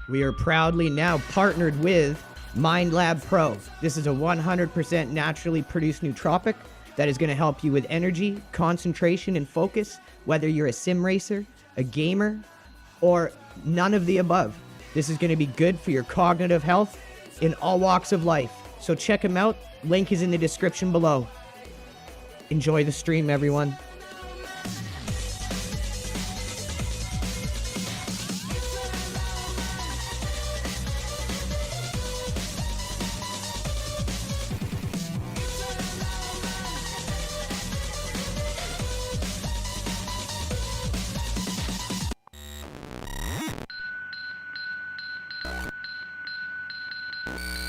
We are proudly now partnered with MindLab Pro. This is a 100% naturally produced nootropic that is going to help you with energy, concentration, and focus, whether you're a sim racer, a gamer, or none of the above. This is going to be good for your cognitive health in all walks of life. So check them out. Link is in the description below. Enjoy the stream, everyone.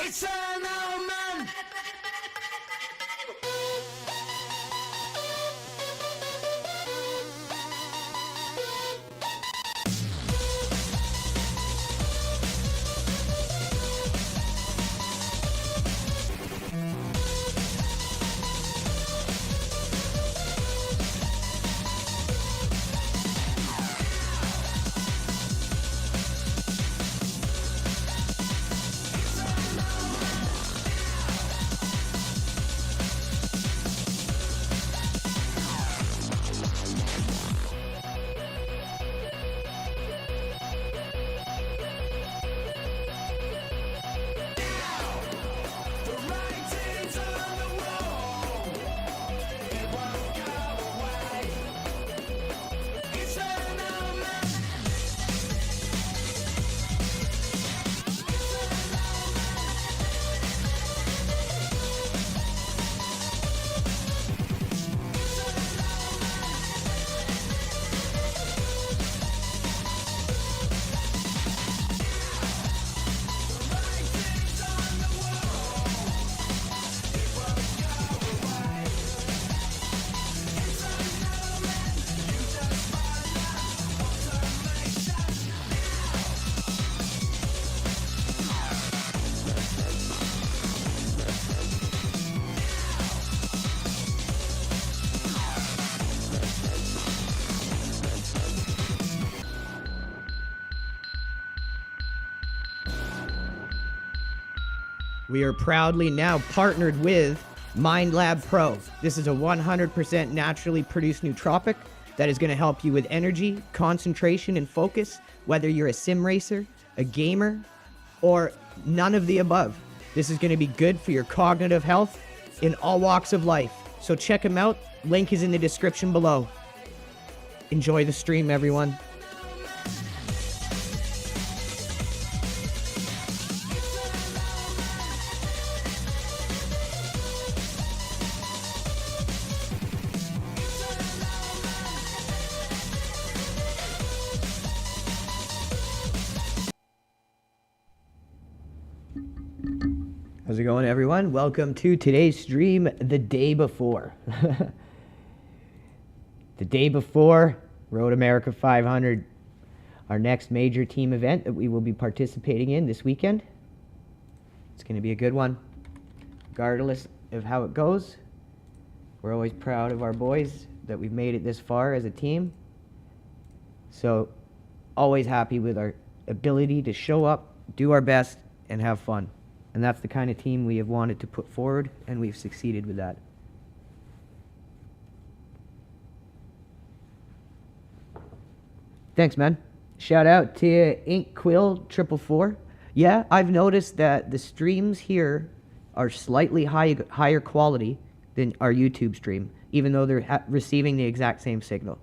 It's an old man. We are proudly now partnered with MindLab Pro. This is a 100% naturally produced nootropic that is going to help you with energy, concentration, and focus, whether you're a sim racer, a gamer, or none of the above. This is going to be good for your cognitive health in all walks of life. So check them out. Link is in the description below. Enjoy the stream, everyone. How's it going, everyone? Welcome to today's stream, the day before. The day before Road America 500, our next major team event that we will be participating in this weekend. It's going to be a good one. Regardless of how it goes, we're always proud of our boys that we've made it this far as a team. So, always happy with our ability to show up, do our best, and have fun. And that's the kind of team we have wanted to put forward, and we've succeeded with that. Thanks, man. Shout out to Ink Quill 444. Yeah, I've noticed that the streams here are slightly higher quality than our YouTube stream, even though they're receiving the exact same signal.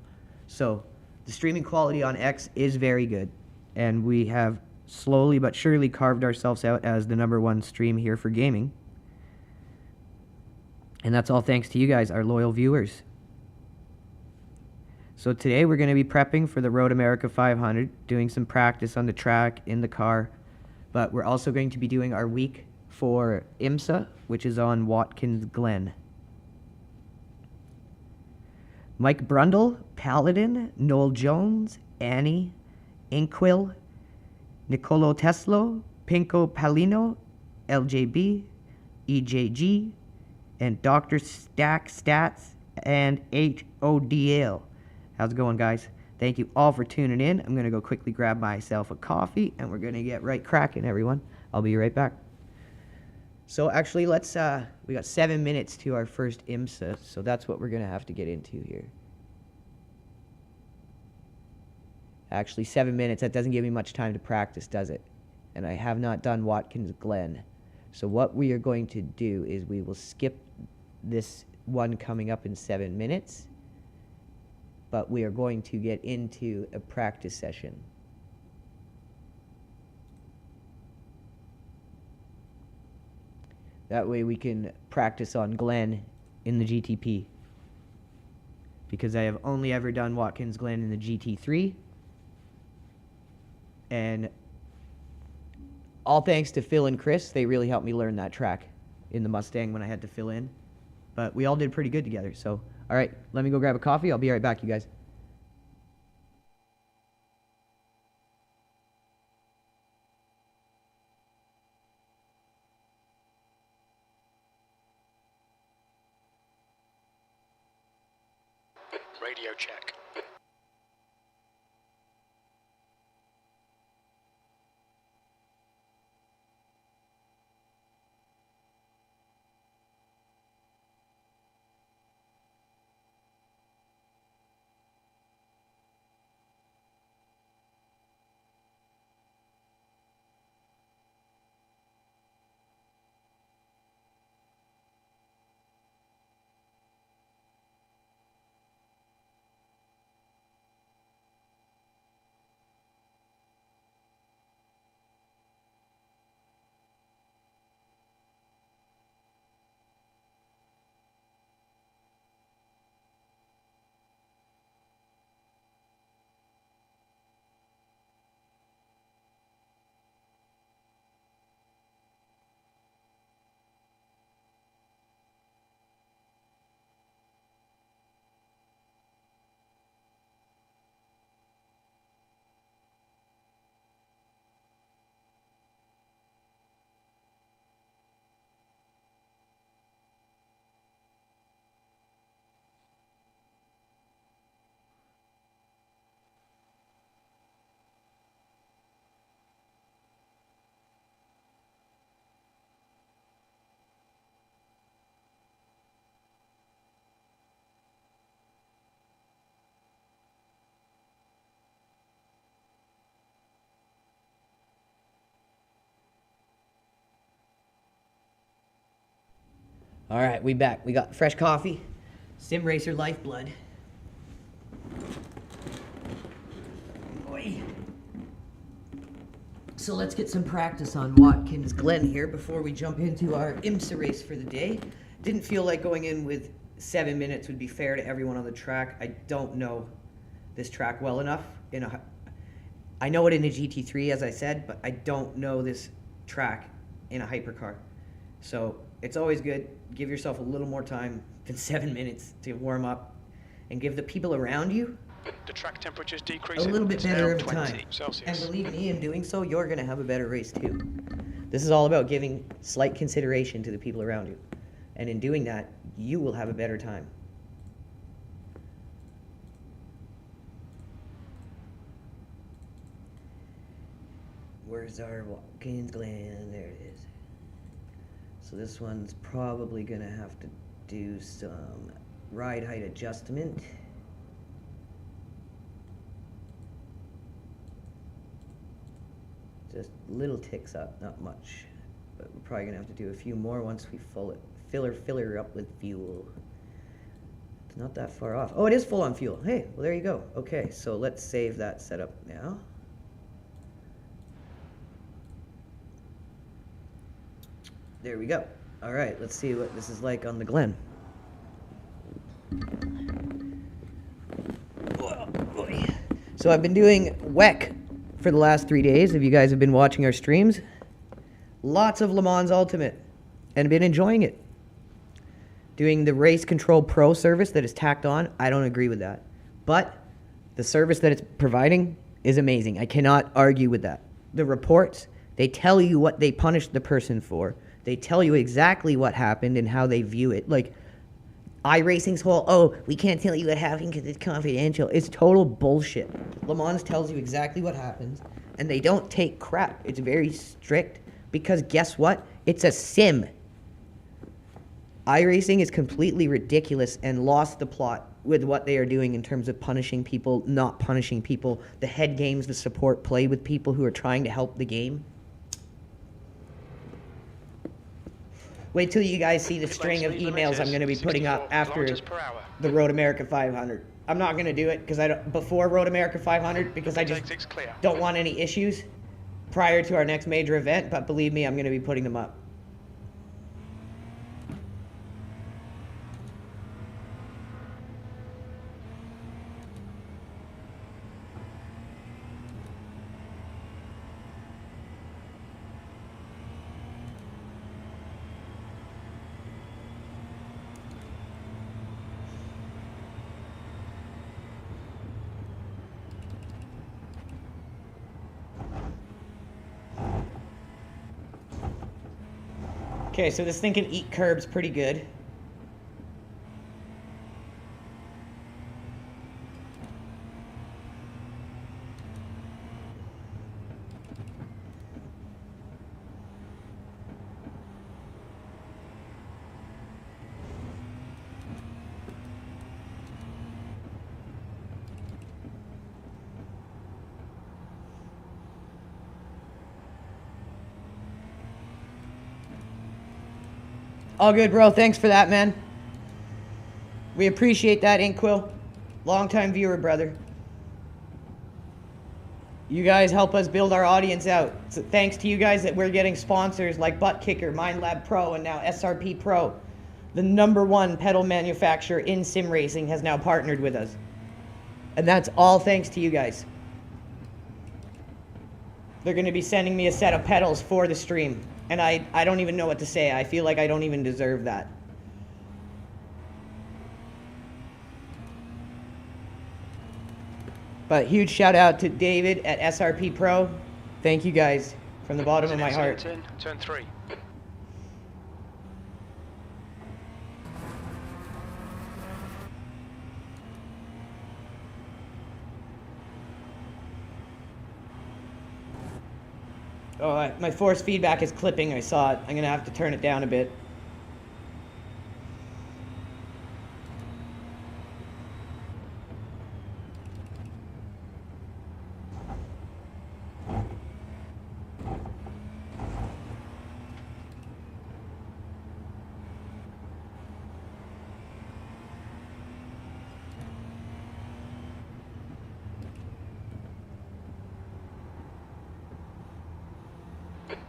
So the streaming quality on X is very good, and we have slowly but surely carved ourselves out as the #1 stream here for gaming. And that's all thanks to you guys, our loyal viewers. So today we're going to be prepping for the Road America 500, doing some practice on the track, in the car. But we're also going to be doing our week for IMSA, which is on Watkins Glen. Mike Brundle, Paladin, Noel Jones, Annie, Inkwil, Nicolo Teslo, Pinko Palino, LJB, EJG, and Dr. Stack Stats, and HODL. How's it going, guys? Thank you all for tuning in. I'm going to go quickly grab myself a coffee, and we're going to get right cracking, everyone. I'll be right back. So actually, let's, we got 7 minutes to our first IMSA, so that's what we're going to have to get into here. Actually, 7 minutes, that doesn't give me much time to practice, does it? And I have not done Watkins Glen. So what we are going to do is we will skip this one coming up in 7 minutes, but we are going to get into a practice session. That way we can practice on Glen in the GTP, because I have only ever done Watkins Glen in the GT3. And all thanks to Phil and Chris, they really helped me learn that track in the Mustang when I had to fill in. But we all did pretty good together. So, all right, let me go grab a coffee. I'll be right back, you guys. Radio check. All right, we back. We got fresh coffee, Sim Racer Lifeblood. Boy. So let's get some practice on Watkins Glen here before we jump into our IMSA race for the day. Didn't feel like going in with 7 minutes would be fair to everyone on the track. I don't know this track well enough. I know it in a GT3, as I said, but I don't know this track in a hypercar. So it's always good. Give yourself a little more time than 7 minutes to warm up, and give the people around you The track temperature's decreasing. a little bit It's better now of 20 time. Celsius. And believe me, in doing so, you're going to have a better race too. This is all about giving slight consideration to the people around you. And in doing that, you will have a better time. Where's our Watkins Glen? There it is. So this one's probably going to have to do some ride height adjustment. Just little ticks up, not much. But we're probably going to have to do a few more once we fill her up with fuel. It's not that far off. Oh, it is full on fuel. Hey, well, there you go. Okay, so let's save that setup now. There we go. All right, let's see what this is like on the Glen. Oh, boy. So I've been doing WEC for the last 3 days, if you guys have been watching our streams. Lots of Le Mans Ultimate, and been enjoying it. Doing the Race Control Pro service that is tacked on, I don't agree with that. But the service that it's providing is amazing. I cannot argue with that. The reports, they tell you what they punished the person for. They tell you exactly what happened and how they view it. Like, iRacing's whole, oh, we can't tell you what happened because it's confidential. It's total bullshit. Le Mans tells you exactly what happens, and they don't take crap. It's very strict because guess what? It's a sim. iRacing is completely ridiculous and lost the plot with what they are doing in terms of punishing people, not punishing people, the head games, the support play with people who are trying to help the game. Wait till you guys see the string of emails I'm going to be putting up after the Road America 500. I'm not going to do it because before Road America 500 because I just don't want any issues prior to our next major event, but believe me, I'm going to be putting them up. Okay, so this thing can eat curbs pretty good. All good, bro. Thanks for that, man. We appreciate that, Inkwil. Long-time viewer, brother. You guys help us build our audience out. So thanks to you guys that we're getting sponsors like Butt Kicker, MindLab Pro, and now SRP Pro. The #1 pedal manufacturer in sim racing has now partnered with us. And that's all thanks to you guys. They're going to be sending me a set of pedals for the stream. And I don't even know what to say. I feel like I don't even deserve that. But huge shout out to David at SRP Pro. Thank you guys from the bottom of my heart. Turn 3. Oh, my force feedback is clipping. I saw it. I'm going to have to turn it down a bit.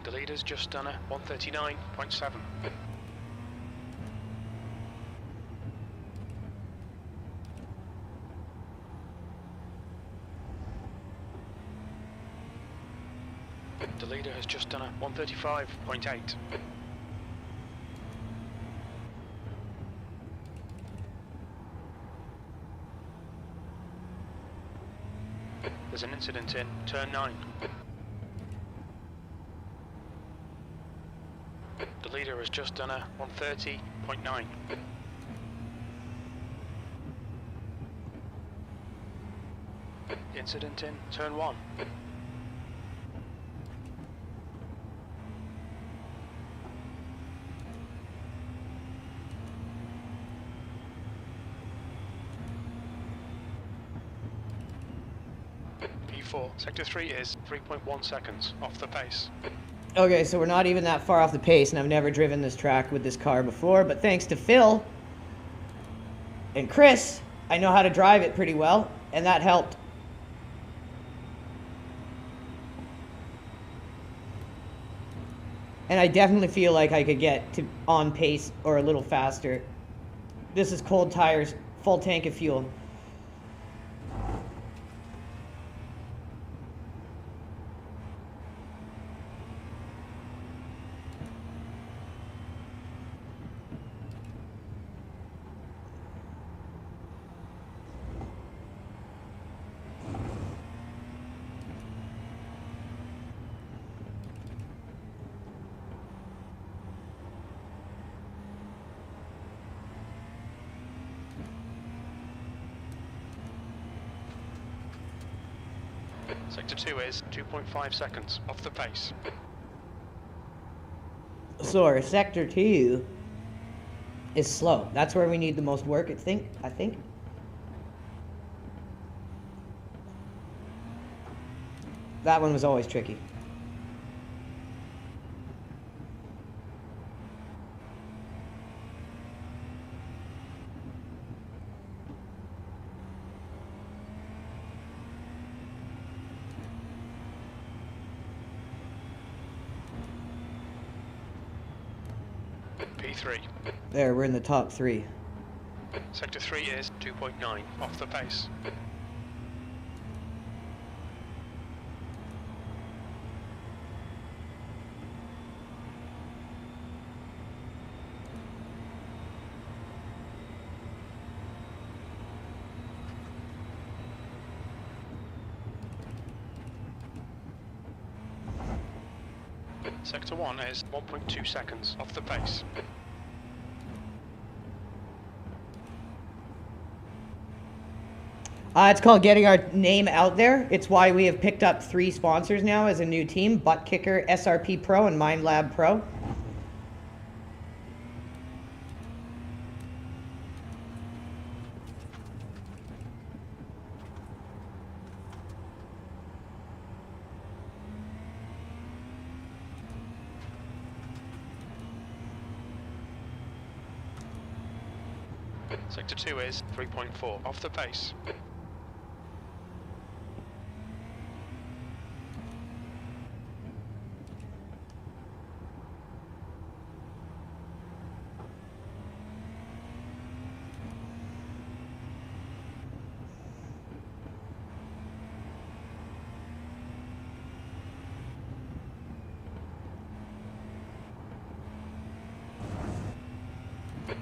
The leader's just done a 139.7. The leader has just done a 135.8. There's an incident in turn 9. The leader has just done a 130.9. Incident in turn 1. P4, sector 3 is 3.1 seconds off the pace. Okay, so we're not even that far off the pace, and I've never driven this track with this car before, but thanks to Phil and Chris, I know how to drive it pretty well, and that helped. And I definitely feel like I could get to on pace or a little faster. This is cold tires, full tank of fuel. Sector 2 is 2.5 seconds off the pace. So our sector 2 is slow. That's where we need the most work, I think. That one was always tricky. P3. There, we're in the top 3. Sector 3 is 2.9 off the pace. Sector 1 is 1.2 seconds off the pace. It's called getting our name out there. It's why we have picked up 3 sponsors now as a new team: Butt Kicker, SRP Pro, and Mind Lab Pro. Sector 2 is 3.4 off the pace.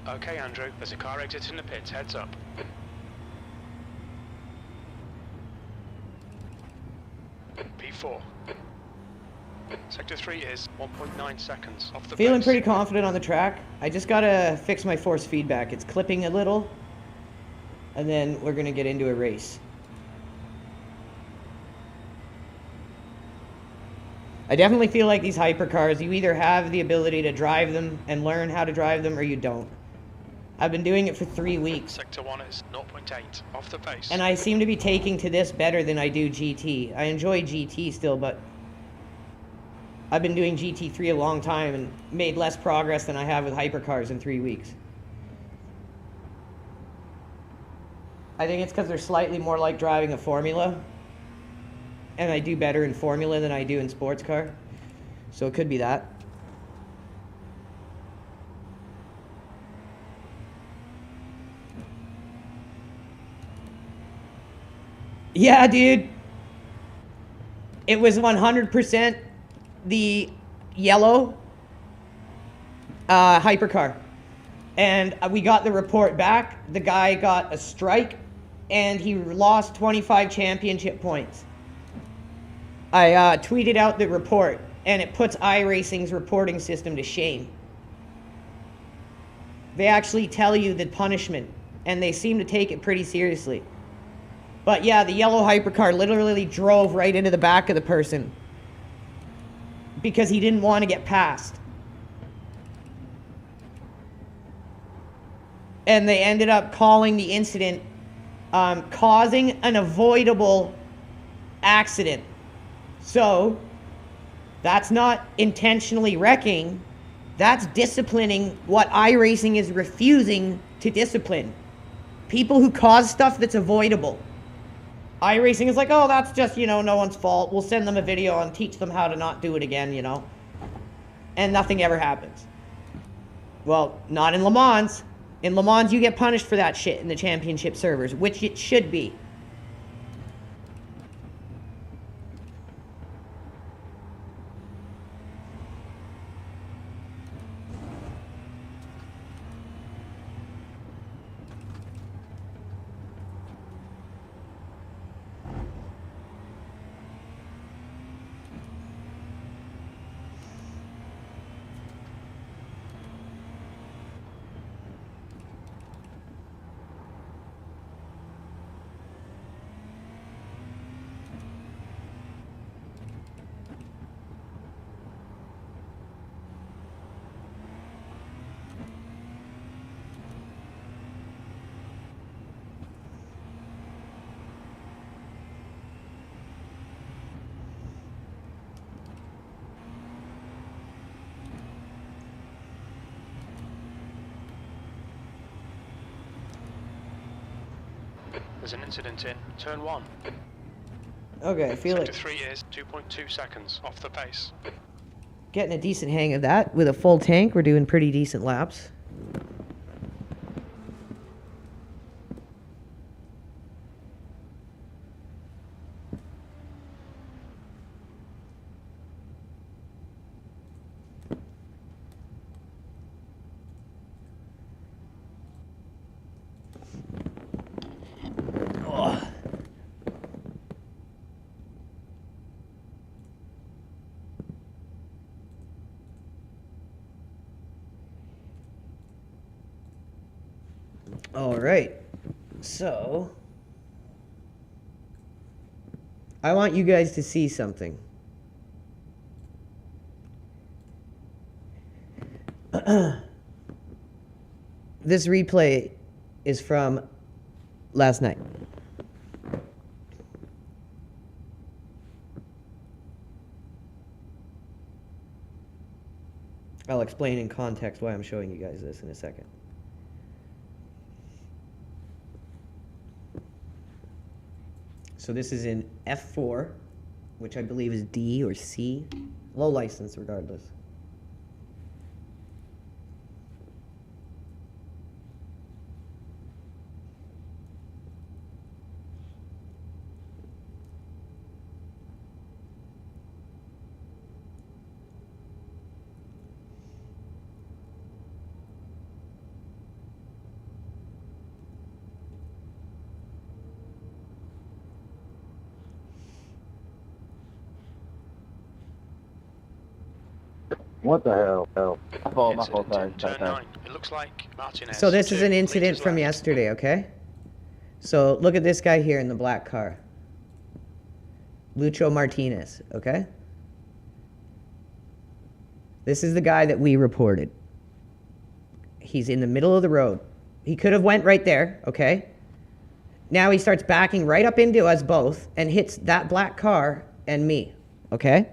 Okay, Andrew, there's a car exiting the pits, heads up. P4. Sector 3 is 1.9 seconds off the Feeling pace. pretty confident on the track. I just gotta fix my force feedback. It's clipping a little, and then we're gonna get into a race. I definitely feel like these hypercars, you either have the ability to drive them and learn how to drive them, or you don't. I've been doing it for 3 weeks, Sector 1 is 0.8 off the pace. and I seem to be taking to this better than I do GT. I enjoy GT still, but I've been doing GT3 a long time and made less progress than I have with hypercars in 3 weeks. I think it's because they're slightly more like driving a Formula, and I do better in Formula than I do in sports car, so it could be that. Yeah, dude. It was 100% the yellow hypercar. And we got the report back. The guy got a strike, and he lost 25 championship points. I tweeted out the report, and it puts iRacing's reporting system to shame. They actually tell you the punishment, and they seem to take it pretty seriously. But yeah, the yellow hypercar literally drove right into the back of the person because he didn't want to get past. And they ended up calling the incident causing an avoidable accident. So that's not intentionally wrecking. That's disciplining what iRacing is refusing to discipline. People who cause stuff that's avoidable. iRacing is like, oh, that's just, no one's fault. We'll send them a video and teach them how to not do it again, And nothing ever happens. Well, not in Le Mans. In Le Mans, you get punished for that shit in the championship servers, which it should be. There's an incident in turn 1. Okay, I feel Sector like 3 is 2.2 seconds off the pace. getting a decent hang of that. With a full tank, we're doing pretty decent laps. All right, so I want you guys to see something. This replay is from last night. I'll explain in context why I'm showing you guys this in a second. So this is in F4, which I believe is D or C. Low license regardless. What the hell? My fault, Incident in turn 9. It looks like Martinez. So this is 2 an incident liters from left. yesterday, okay? So look at this guy here in the black car. Lucho Martinez, okay? This is the guy that we reported. He's in the middle of the road. He could have went right there, okay? Now he starts backing right up into us both and hits that black car and me, okay?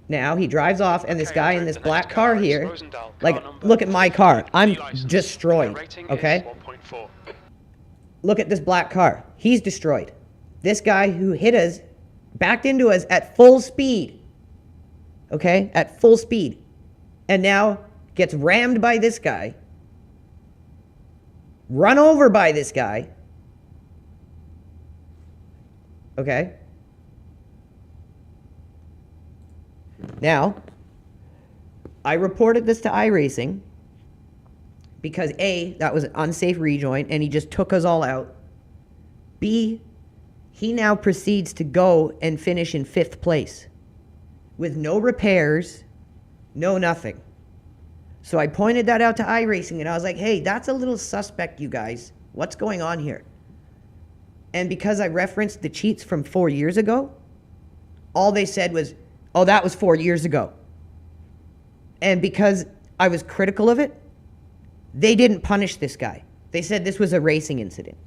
Now he drives off and this Okay, guy Andrew, in this the black next car car is here, Rosendahl, car like, number look at my car. 45, I'm license. destroyed, Their rating is okay? 1.4. Look at this black car. He's destroyed. This guy who hit us backed into us at full speed. Okay? At full speed. And now gets rammed by this guy. Run over by this guy. Okay? Now, I reported this to iRacing because A, that was an unsafe rejoin and he just took us all out. B, he now proceeds to go and finish in 5th place with no repairs, no nothing. So I pointed that out to iRacing and I was like, hey, that's a little suspect, you guys. What's going on here? And because I referenced the cheats from 4 years ago, all they said was, oh, that was 4 years ago. And because I was critical of it, they didn't punish this guy. They said this was a racing incident.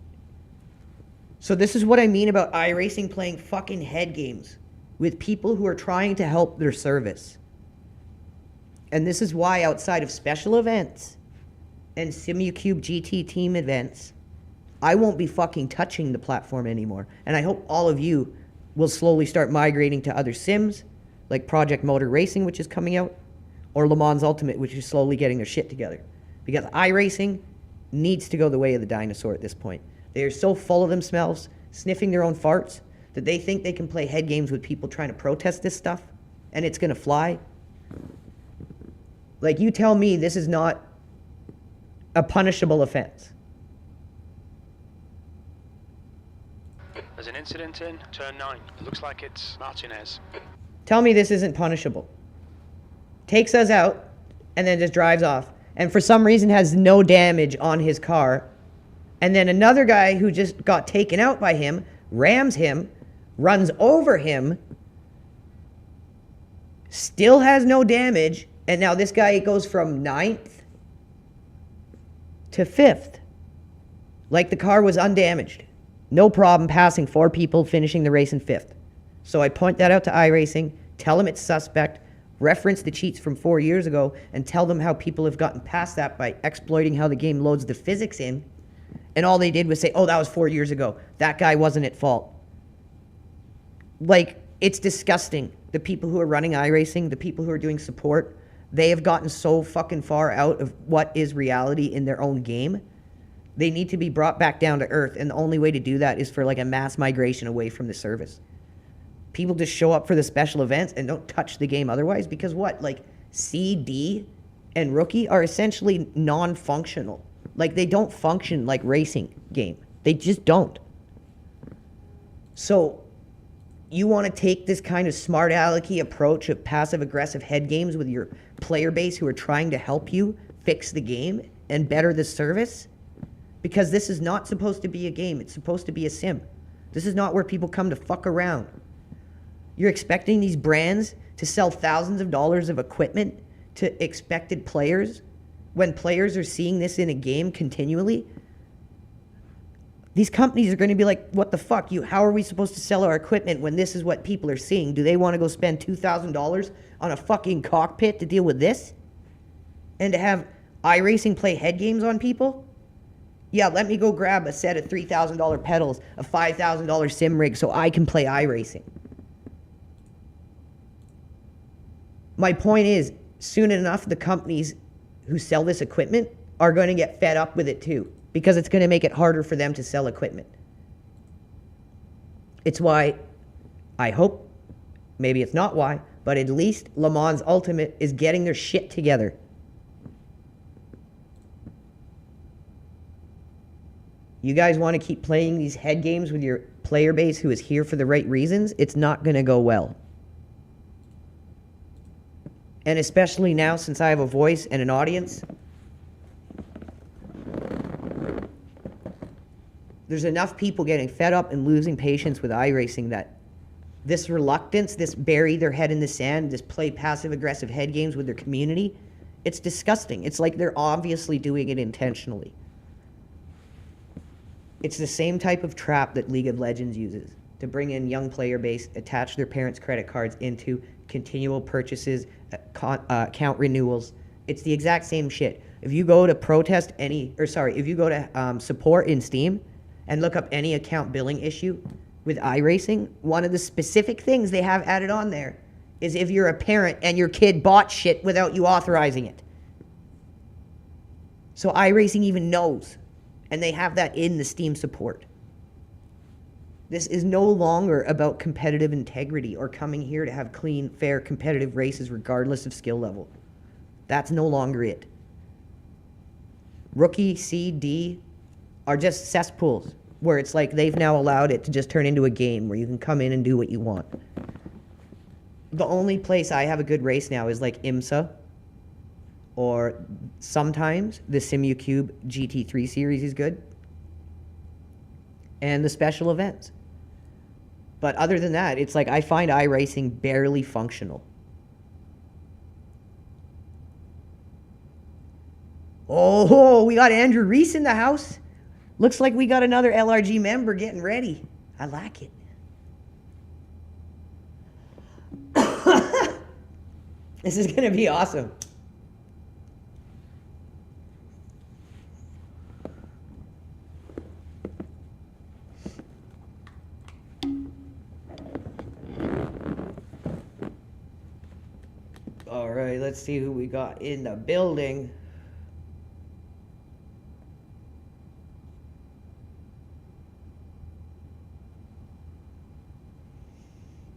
So this is what I mean about iRacing playing fucking head games with people who are trying to help their service. And this is why outside of special events and SimuCube GT team events, I won't be fucking touching the platform anymore. And I hope all of you will slowly start migrating to other sims, like Project Motor Racing, which is coming out, or Le Mans Ultimate, which is slowly getting their shit together. Because iRacing needs to go the way of the dinosaur at this point. They are so full of themselves, sniffing their own farts, that they think they can play head games with people trying to protest this stuff, and it's gonna fly. Like, you tell me this is not a punishable offense. There's an incident in turn 9. It looks like it's Martinez. Tell me this isn't punishable. Takes us out, and then just drives off. And for some reason has no damage on his car. And then another guy who just got taken out by him, rams him, runs over him, still has no damage, and now this guy goes from 9th to 5th. Like the car was undamaged. No problem passing 4 people, finishing the race in 5th. So I point that out to iRacing, tell them it's suspect, reference the cheats from 4 years ago, and tell them how people have gotten past that by exploiting how the game loads the physics in, And all they did was say, oh, that was 4 years ago. That guy wasn't at fault. Like, it's disgusting. The people who are running iRacing, the people who are doing support, they have gotten so fucking far out of what is reality in their own game. They need to be brought back down to earth, and the only way to do that is for like a mass migration away from the service. People just show up for the special events and don't touch the game otherwise, because what? Like, C, D, and Rookie are essentially non-functional. Like, they don't function like racing game. They just don't. So, you want to take this kind of smart alecky approach of passive-aggressive head games with your player base who are trying to help you fix the game and better the service? Because this is not supposed to be a game. It's supposed to be a sim. This is not where people come to fuck around. You're expecting these brands to sell thousands of dollars of equipment to expected players when players are seeing this in a game continually? These companies are going to be like, what the fuck? How are we supposed to sell our equipment when this is what people are seeing? Do they want to go spend $2,000 on a fucking cockpit to deal with this? And to have iRacing play head games on people? Yeah, let me go grab a set of $3,000 pedals, a $5,000 sim rig so I can play iRacing. My point is, soon enough, the companies who sell this equipment are going to get fed up with it too, because it's going to make it harder for them to sell equipment. It's why, I hope, maybe it's not why, but at least Le Mans Ultimate is getting their shit together. You guys want to keep playing these head games with your player base who is here for the right reasons? It's not going to go well. And especially now, since I have a voice and an audience, there's enough people getting fed up and losing patience with iRacing that this reluctance, this bury their head in the sand, this play passive-aggressive head games with their community, it's disgusting. It's like they're obviously doing it intentionally. It's the same type of trap that League of Legends uses to bring in young player base, attach their parents' credit cards into continual purchases, account renewals. It's the exact same shit. If you go to if you go to support in Steam and look up any account billing issue with iRacing, one of the specific things they have added on there is if you're a parent and your kid bought shit without you authorizing it. So iRacing even knows. And they have that in the Steam support. This is no longer about competitive integrity or coming here to have clean, fair, competitive races regardless of skill level. That's no longer it. Rookie, C, D are just cesspools where it's like they've now allowed it to just turn into a game where you can come in and do what you want. The only place I have a good race now is like IMSA, or sometimes the SimuCube GT3 series is good, and the special events. But other than that, it's like I find iRacing barely functional. Oh, we got Andrew Reece in the house. Looks like we got another LRG member getting ready. I like it. This is going to be awesome. All right, let's see who we got in the building.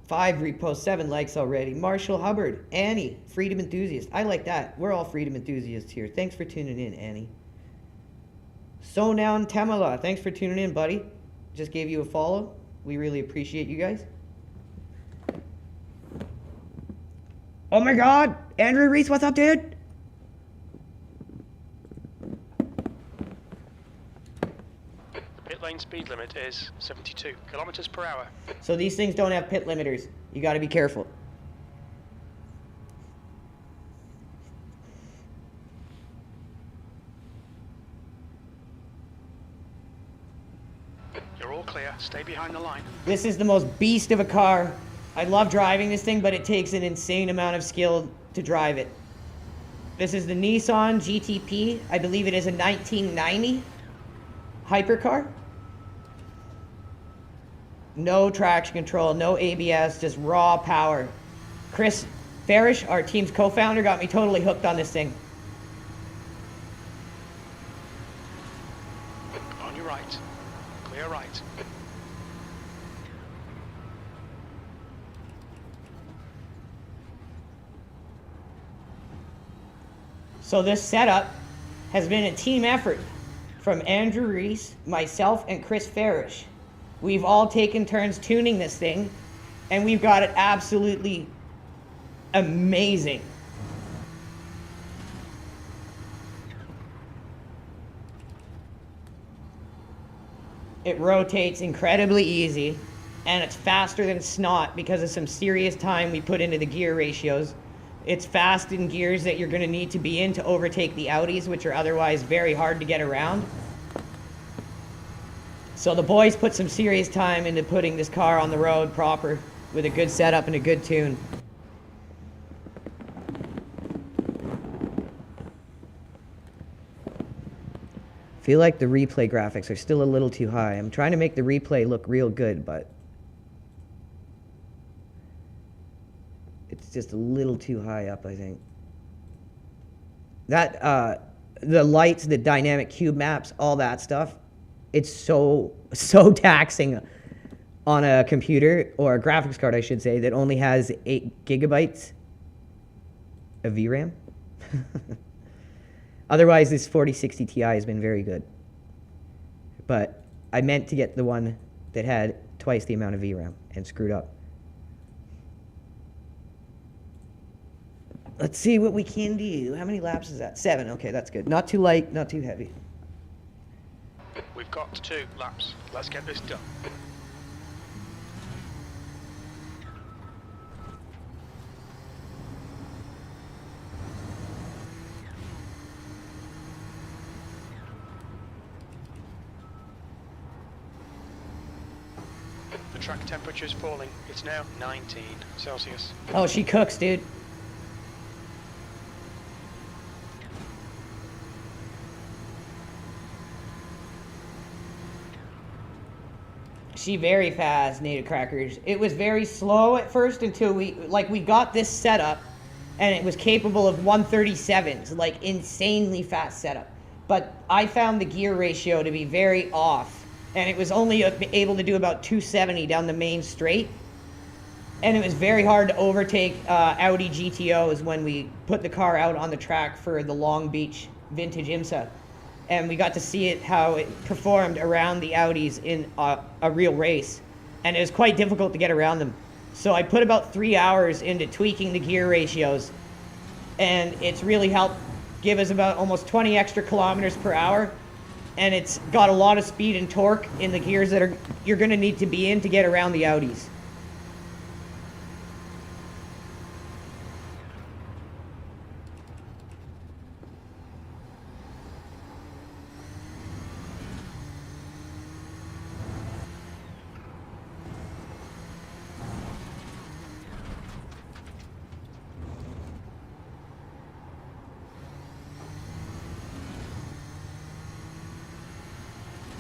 Five reposts, 7 likes already. Marshall Hubbard, Annie, Freedom Enthusiast. I like that. We're all Freedom Enthusiasts here. Thanks for tuning in, Annie. Sonown Tamala, thanks for tuning in, buddy. Just gave you a follow. We really appreciate you guys. Oh my God, Andrew Reece, what's up, dude? The pit lane speed limit is 72 kilometers per hour. So these things don't have pit limiters. You got to be careful. You're all clear. Stay behind the line. This is the most beast of a car. I love driving this thing, but it takes an insane amount of skill to drive it. This is the Nissan GTP. I believe it is a 1990. hypercar. No traction control, no ABS, just raw power. Chris Farish, our team's co-founder, got me totally hooked on this thing. On your right. Clear right. So this setup has been a team effort from Andrew Reece, myself, and Chris Farish. We've all taken turns tuning this thing, and we've got it absolutely amazing. It rotates incredibly easy, and it's faster than snot because of some serious time we put into the gear ratios. It's fast in gears that you're going to need to be in to overtake the Audis, which are otherwise very hard to get around. So the boys put some serious time into putting this car on the road proper with a good setup and a good tune. Feel like the replay graphics are still a little too high. I'm trying to make the replay look real good, but it's just a little too high up, I think. That, the lights, the dynamic cube maps, all that stuff, it's so taxing on a computer, or a graphics card, I should say, that only has 8 gigabytes of VRAM. Otherwise, this 4060 Ti has been very good. But I meant to get the one that had twice the amount of VRAM and screwed up. Let's see what we can do. How many laps is that? 7. Okay, that's good. Not too light, not too heavy. We've got 2 laps. Let's get this done. The track temperature is falling. It's now 19 Celsius. Oh, she cooks, dude. She very fast, Native Crackers. It was very slow at first until we got this setup, and it was capable of 137s, like insanely fast setup. But I found the gear ratio to be very off, and it was only able to do about 270 down the main straight. And it was very hard to overtake Audi GTOs when we put the car out on the track for the Long Beach Vintage IMSA. And we got to see it, how it performed around the Audis in a real race. And it was quite difficult to get around them. So I put about 3 hours into tweaking the gear ratios. And it's really helped give us about almost 20 extra kilometers per hour. And it's got a lot of speed and torque in the gears that you're going to need to be in to get around the Audis.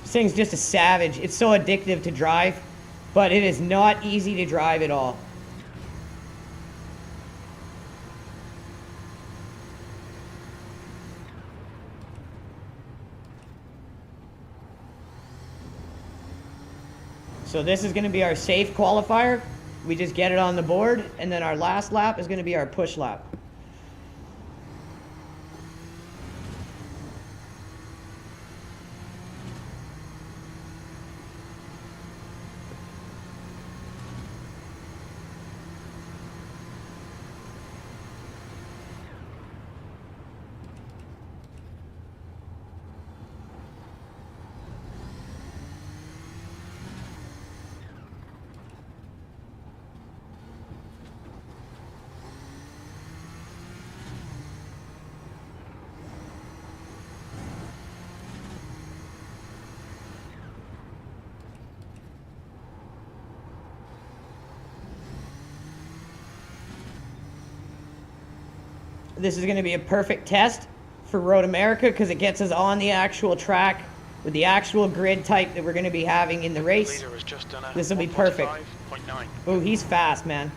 This thing's just a savage. It's so addictive to drive, but it is not easy to drive at all. So this is going to be our safe qualifier. We just get it on the board, and then our last lap is going to be our push lap. This is going to be a perfect test for Road America because it gets us on the actual track with the actual grid type that we're going to be having in the The race, leader has just done a this will be perfect. 145.9. Oh, he's fast, man.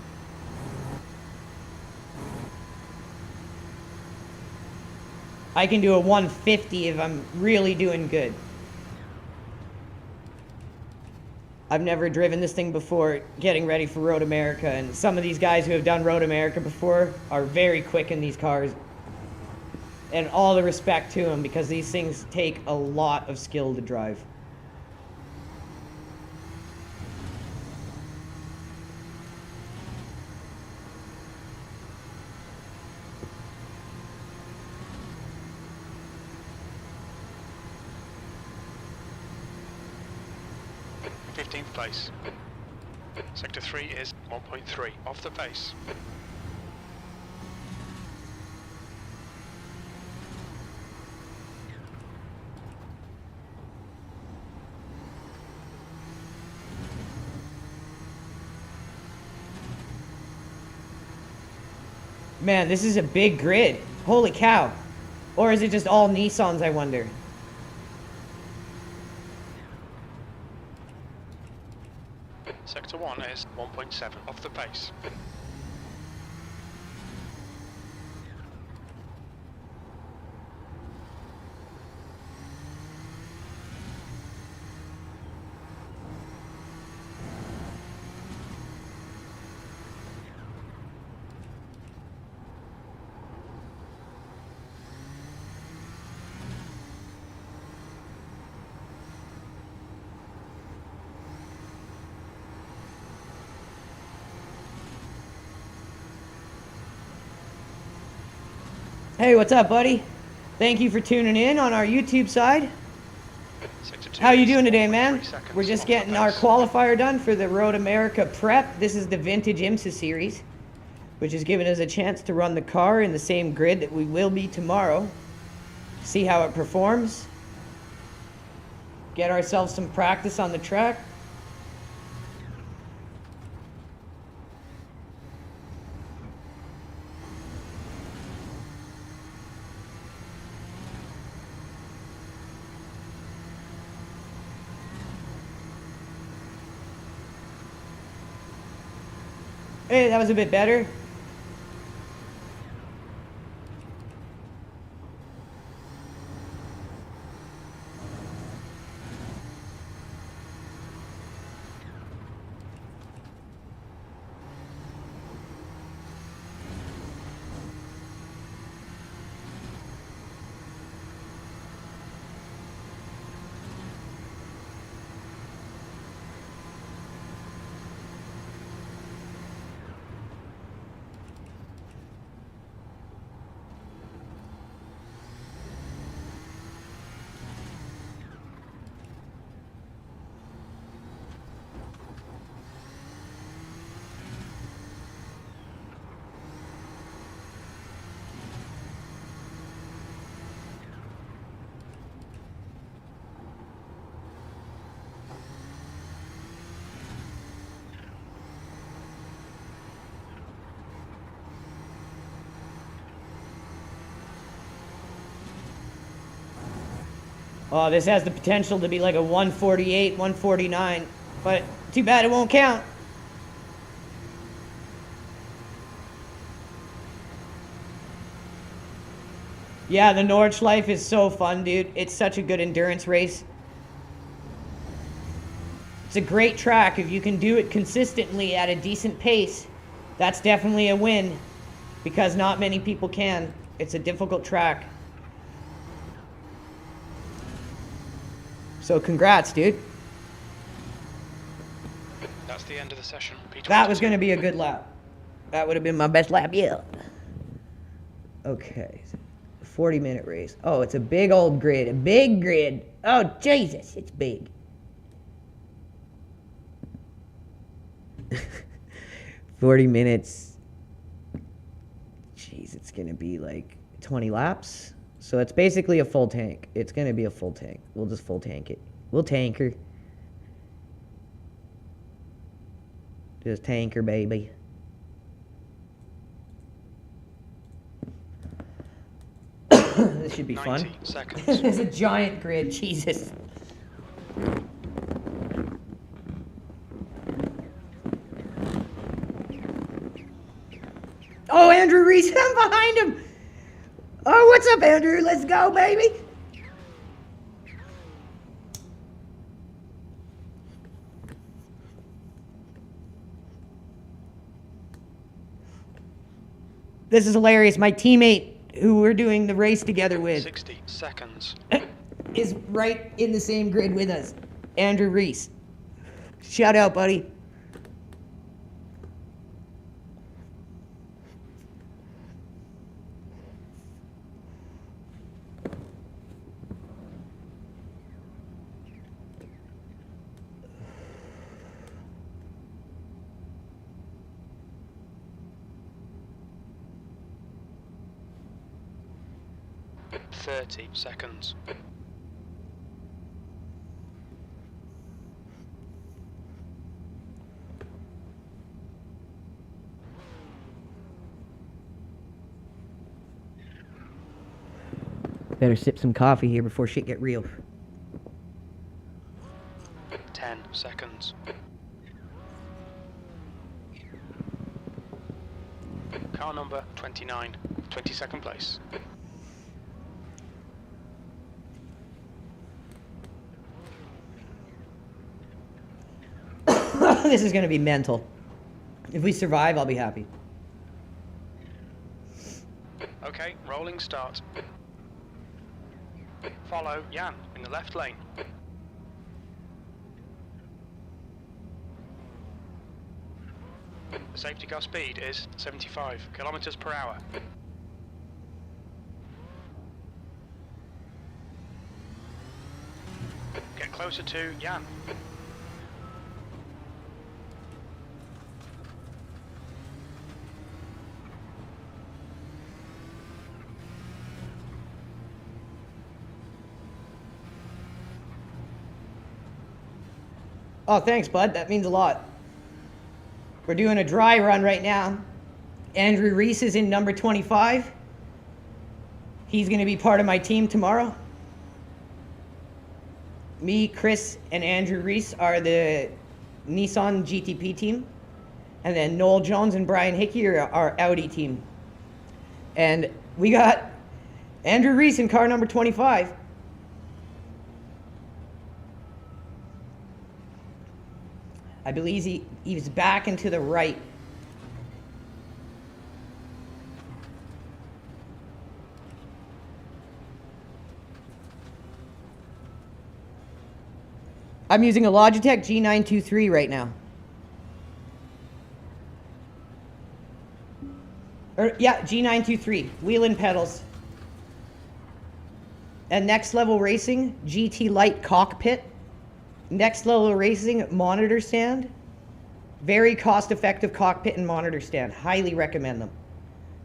I can do a 150 if I'm really doing good. I've never driven this thing before getting ready for Road America, and some of these guys who have done Road America before are very quick in these cars. And all the respect to them, because these things take a lot of skill to drive. Fifteenth place. Sector 3 is 1.3 off the pace. Man, this is a big grid. Holy cow. Or is it just all Nissans, I wonder? Sector 1 is 1.7 off the pace. Hey, what's up, buddy? Thank you for tuning in on our YouTube side. Sector 2 How you is doing today, man? 1.3 seconds We're just off the getting our pace. qualifier done for the Road America Prep. This is the Vintage IMSA series, which has given us a chance to run the car in the same grid that we will be tomorrow. See how it performs. Get ourselves some practice on the track. Hey, that was a bit better. Oh, this has the potential to be like a 148, 149, but too bad it won't count. Yeah, the Nordschleife is so fun, dude. It's such a good endurance race. It's a great track. If you can do it consistently at a decent pace, that's definitely a win, because not many people can. It's a difficult track. So congrats, dude. That's the end of the session. That was going to be a good lap. That would have been my best lap yet. Okay. 40-minute race. Oh, it's a big old grid. A big grid. Oh, Jesus. It's big. 40 minutes. Jeez, it's going to be like 20 laps. So it's basically a full tank. It's going to be a full tank. We'll just full tank it. We'll tanker. Just tanker, baby. This This should be 90 fun. seconds. There's a giant grid, Jesus. Oh, Andrew Reece, I'm behind him. Oh, what's up, Andrew? Let's go, baby. This is hilarious. My teammate, who we're doing the race together with, 60 seconds. is right in the same grid with us. Andrew Reece. Shout out, buddy. Thirty seconds. Better sip some coffee here before shit get real. 10 seconds. Car number 29, 22nd place. This is gonna be mental. If we survive, I'll be happy. Okay, rolling start. Follow Jan in the left lane. The safety car speed is 75 kilometers per hour. Get closer to Jan. Oh, thanks, bud. That means a lot. We're doing a dry run right now. Andrew Reece is in number 25. He's going to be part of my team tomorrow. Me, Chris, and Andrew Reece are the Nissan GTP team. And then Noel Jones and Brian Hickey are our Audi team. And we got Andrew Reece in car number 25. I believe he was back and to the right. I'm using a Logitech G923 right now. Yeah, G923, wheel and pedals. And Next Level Racing, GT Light cockpit. Next Level Racing monitor stand. Very cost-effective cockpit and monitor stand. Highly recommend them.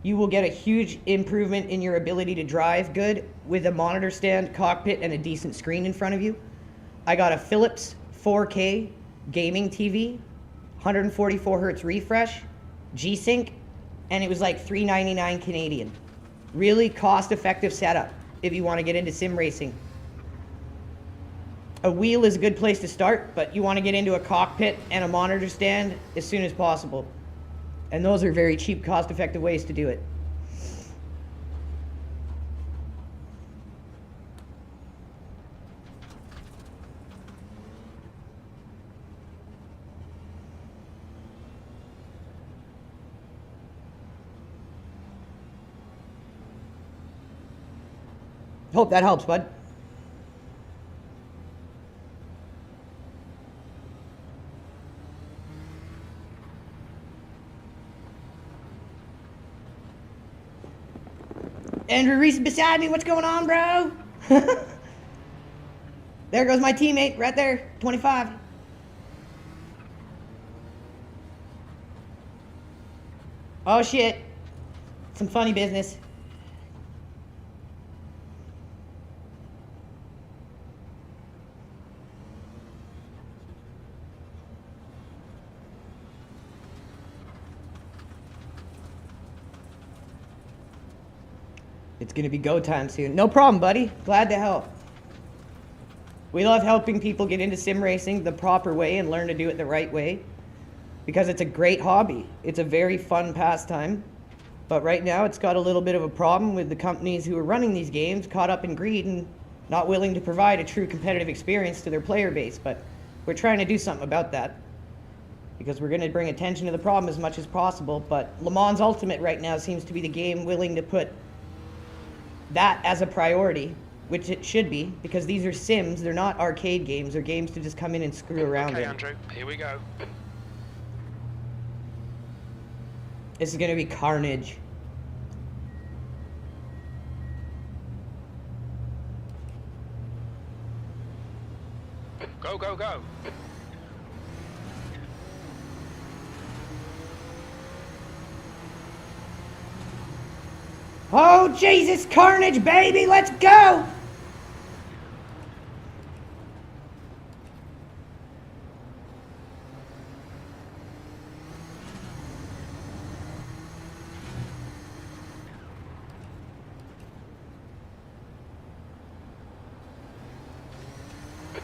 You will get a huge improvement in your ability to drive good with a monitor stand, cockpit, and a decent screen in front of you. I got a Philips 4K gaming TV, 144 hertz refresh, G-Sync, and it was like $399 Canadian. Really cost-effective setup if you want to get into sim racing. A wheel is a good place to start, but you want to get into a cockpit and a monitor stand as soon as possible. And those are very cheap, cost-effective ways to do it. Hope that helps, bud. Andrew Reece beside me. What's going on, bro? There goes my teammate right there, 25. Oh, shit. Some funny business. It's going to be go time soon. No problem, buddy. Glad to help. We love helping people get into sim racing the proper way and learn to do it the right way. Because it's a great hobby. It's a very fun pastime. But right now it's got a little bit of a problem with the companies who are running these games caught up in greed and not willing to provide a true competitive experience to their player base. But we're trying to do something about that. Because we're going to bring attention to the problem as much as possible. But Le Mans Ultimate right now seems to be the game willing to put that as a priority. Which it should be, because these are sims, they're not arcade games, they're games to just come in and screw around Okay, in. Andrew, here we go. This is going to be carnage. Go, go, go. Oh, Jesus, carnage, baby, let's go!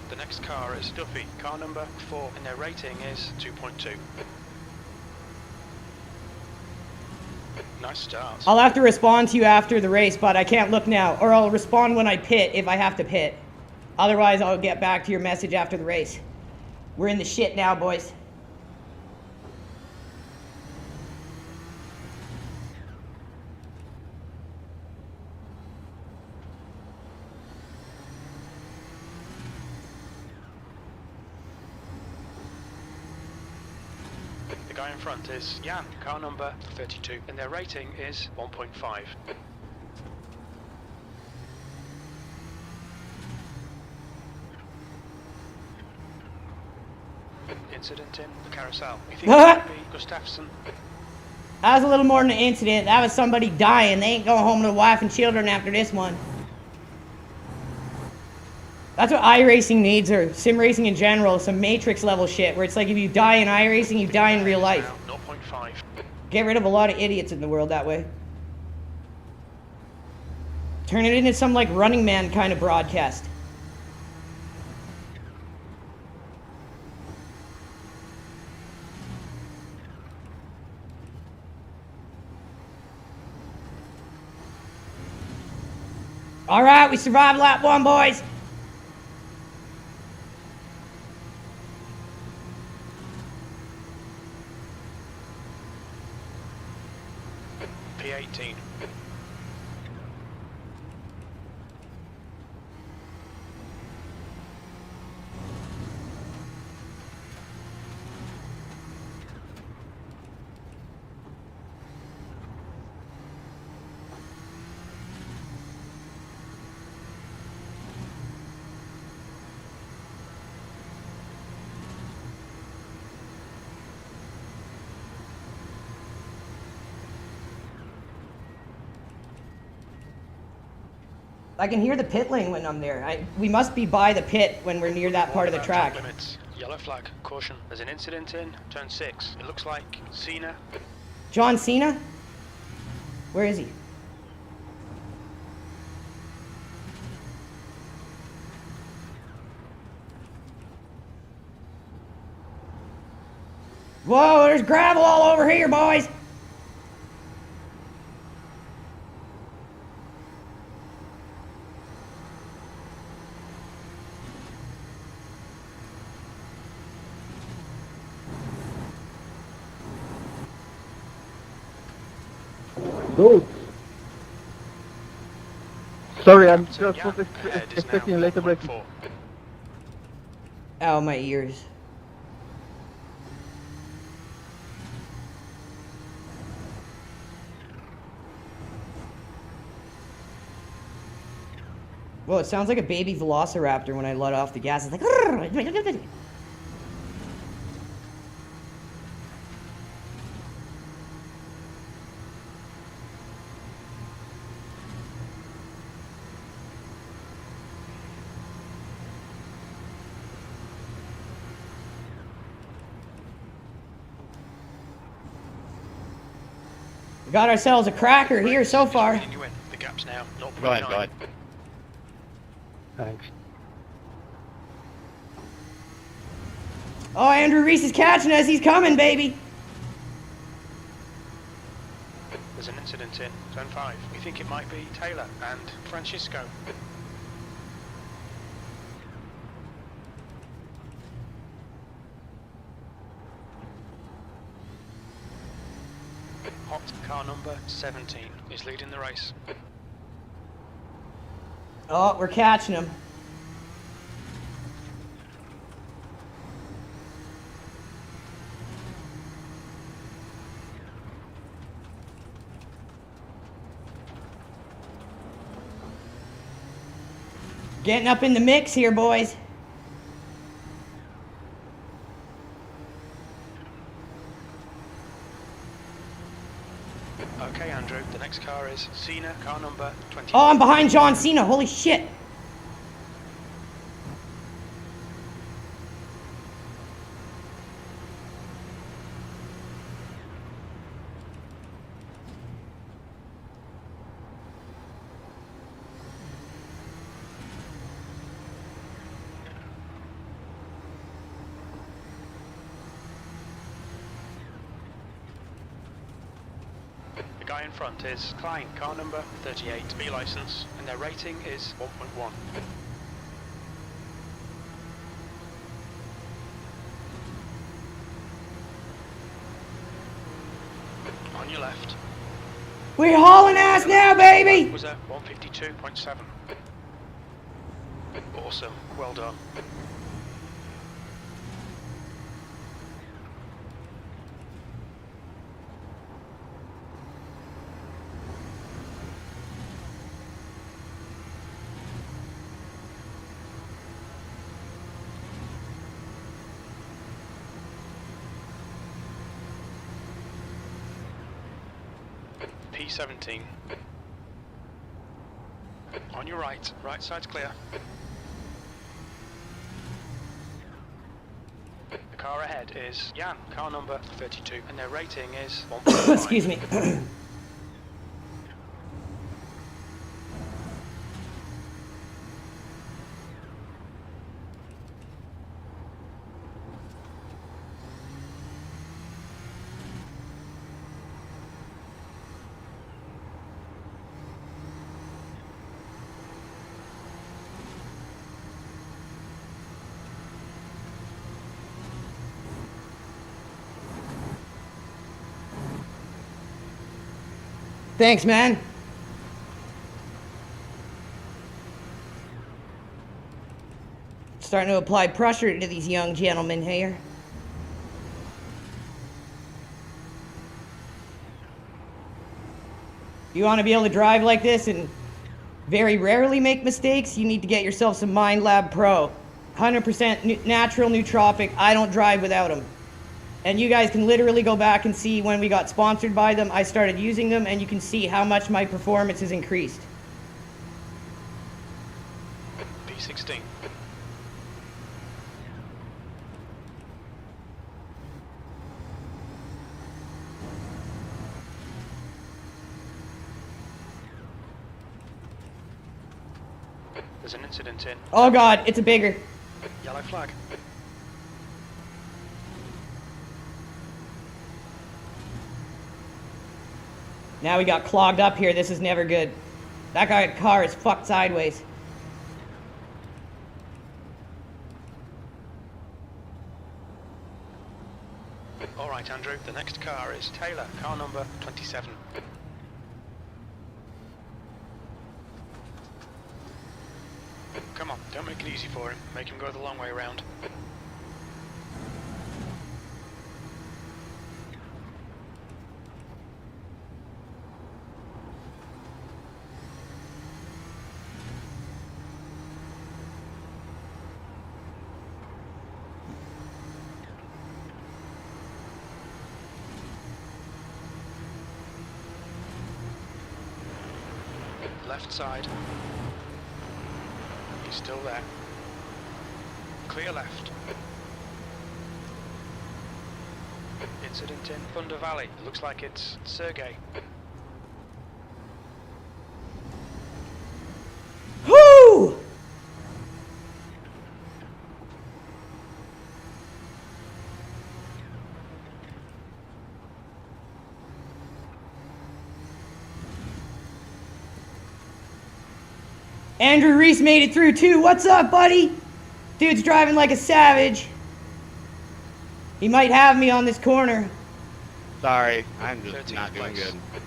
The next car is Duffy, car number 4, and their rating is 2.2. Nice start. I'll have to respond to you after the race, but I can't look now. Or I'll respond when I pit, if I have to pit. Otherwise, I'll get back to your message after the race. We're in the shit now, boys. The guy in front is Jan, car number 32, and their rating is 1.5. Incident in the carousel. You think it might be Gustafsson? That was a little more than an incident. That was somebody dying. They ain't going home to wife and children after this one. That's what iRacing needs, or sim racing in general, some Matrix level shit, where it's like if you die in iRacing, you die in real life. 0.5. Get rid of a lot of idiots in the world that way. Turn it into some like Running Man kind of broadcast. Alright, we survived lap 1, boys. P18. I can hear the pit lane when I'm there. We must be by the pit when we're near that part of the track. Limits. Yellow flag. Caution. There's an incident in turn 6. It looks like Cena. John Cena? Where is he? Whoa, there's gravel all over here, boys! Go! Sorry, I'm just Jan, ahead is expecting a now later break. 1.4. Ow, my ears. Well, it sounds like a baby velociraptor when I let off the gas. It's like... We got ourselves a cracker here so far. You win. The gap laps now, 0.9. Right. Thanks. Oh, Andrew Reece is catching us. He's coming, baby. There's an incident in Zone 5. We think it might be Taylor and Francisco. Hot car number 17 is leading the race. Oh, we're catching him. Getting up in the mix here, boys. Okay, Andrew, the next car is Cena, car number 20. Oh, I'm behind John Cena. Holy shit. The guy in front is Klein, car number 38, B license, and their rating is 1.1. On your left We're hauling ass now, baby. was a 152.7. Awesome, well done. P17. On your right, right side's clear. The car ahead is Jan, car number 32, and their rating is 1.5. Excuse me. Thanks, man. Starting to apply pressure to these young gentlemen here. You want to be able to drive like this and very rarely make mistakes, you need to get yourself some Mind Lab Pro. 100% natural nootropic. I don't drive without them. And you guys can literally go back and see when we got sponsored by them. I started using them, and you can see how much my performance has increased. P16. There's an incident in. Oh God, it's a bigger. Yellow flag. Now we got clogged up here. This is never good. That guy's car is fucked sideways. All right, Andrew, the next car is Taylor, car number 27. Come on, don't make it easy for him. Make him go the long way around. Left side. He's still there. Clear left. Incident in Thunder Valley. Looks like it's Sergey. Andrew Reece made it through too. What's up, buddy? Dude's driving like a savage. He might have me on this corner. Sorry, I'm just 13th not doing place. good.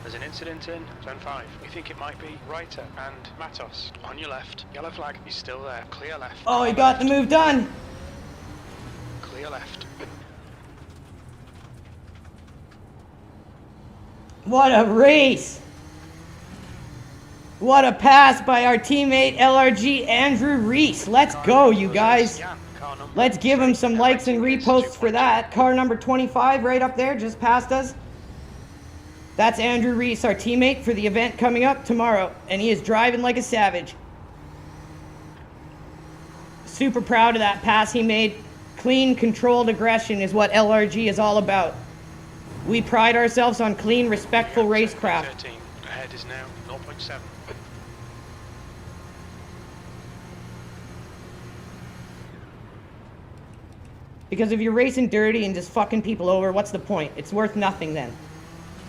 There's an incident in Zone 5. We think it might be Reiter and Matos. On your left. Yellow flag. He's still there. Clear left. Oh, he got the move done. Clear left. What a race. What a pass by our teammate LRG Andrew Reece. Let's go, you guys. Let's give him some likes and reposts for that. Car number 25 right up there, just past us. That's Andrew Reece, our teammate for the event coming up tomorrow, and he is driving like a savage. Super proud of that pass he made. Clean, controlled aggression is what LRG is all about. We pride ourselves on clean, respectful racecraft. 13. Ahead is now 0.7. Because if you're racing dirty and just fucking people over, what's the point? It's worth nothing then.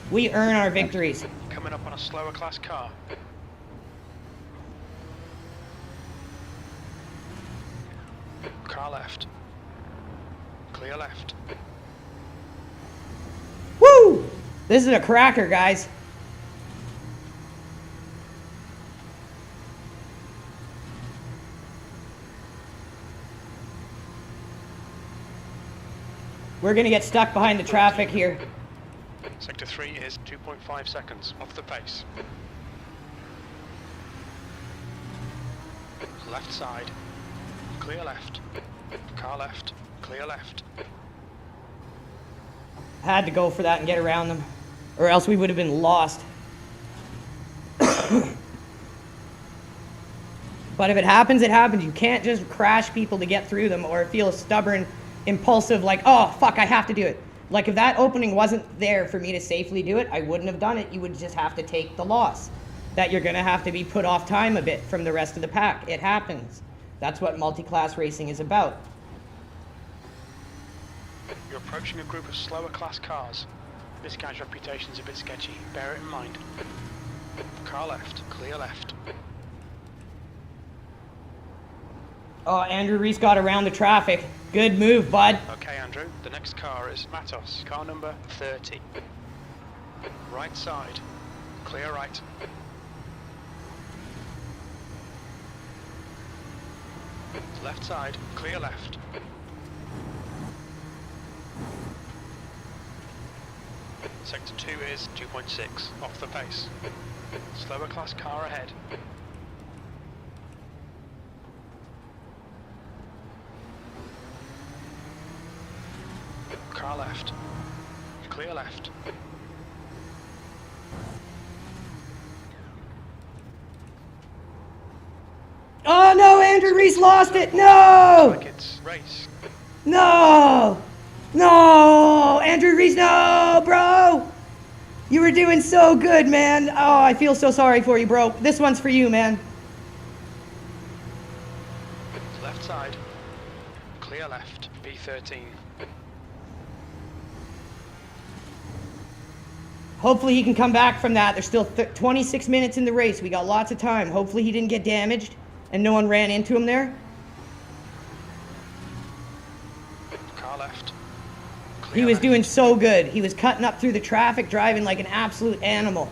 We earn our victories. Coming up on a slower class car. Car left. Clear left. Woo! This is a cracker, guys. We're gonna get stuck behind the traffic here. Sector 3 is 2.5 seconds off the pace. Left side. Clear left. Car left. Clear left. Had to go for that and get around them, or else we would have been lost. But if it happens, it happens. You can't just crash people to get through them or feel stubborn, impulsive, like, oh, fuck, I have to do it. Like, if that opening wasn't there for me to safely do it, I wouldn't have done it. You would just have to take the loss. That you're going to have to be put off time a bit from the rest of the pack. It happens. That's what multi-class racing is about. You're approaching a group of slower class cars. This guy's reputation's a bit sketchy. Bear it in mind. Car left. Clear left. Oh, Andrew Reece got around the traffic. Good move, bud. Okay, Andrew. The next car is Matos. Car number 30. Right side. Clear right. Left side. Clear left. Sector 2 is 2.6. Off the pace. Slower class car ahead. Car left. Clear left. Oh no, Andrew Reece lost it. No! Watkins, race. No! No! Andrew Reece, no, bro! You were doing so good, man. Oh, I feel so sorry for you, bro. This one's for you, man. Left side. Clear left. B13. Hopefully he can come back from that. There's still 26 minutes in the race. We got lots of time. Hopefully he didn't get damaged and no one ran into him there. Car left. Clear He was left. doing so good. He was cutting up through the traffic, driving like an absolute animal.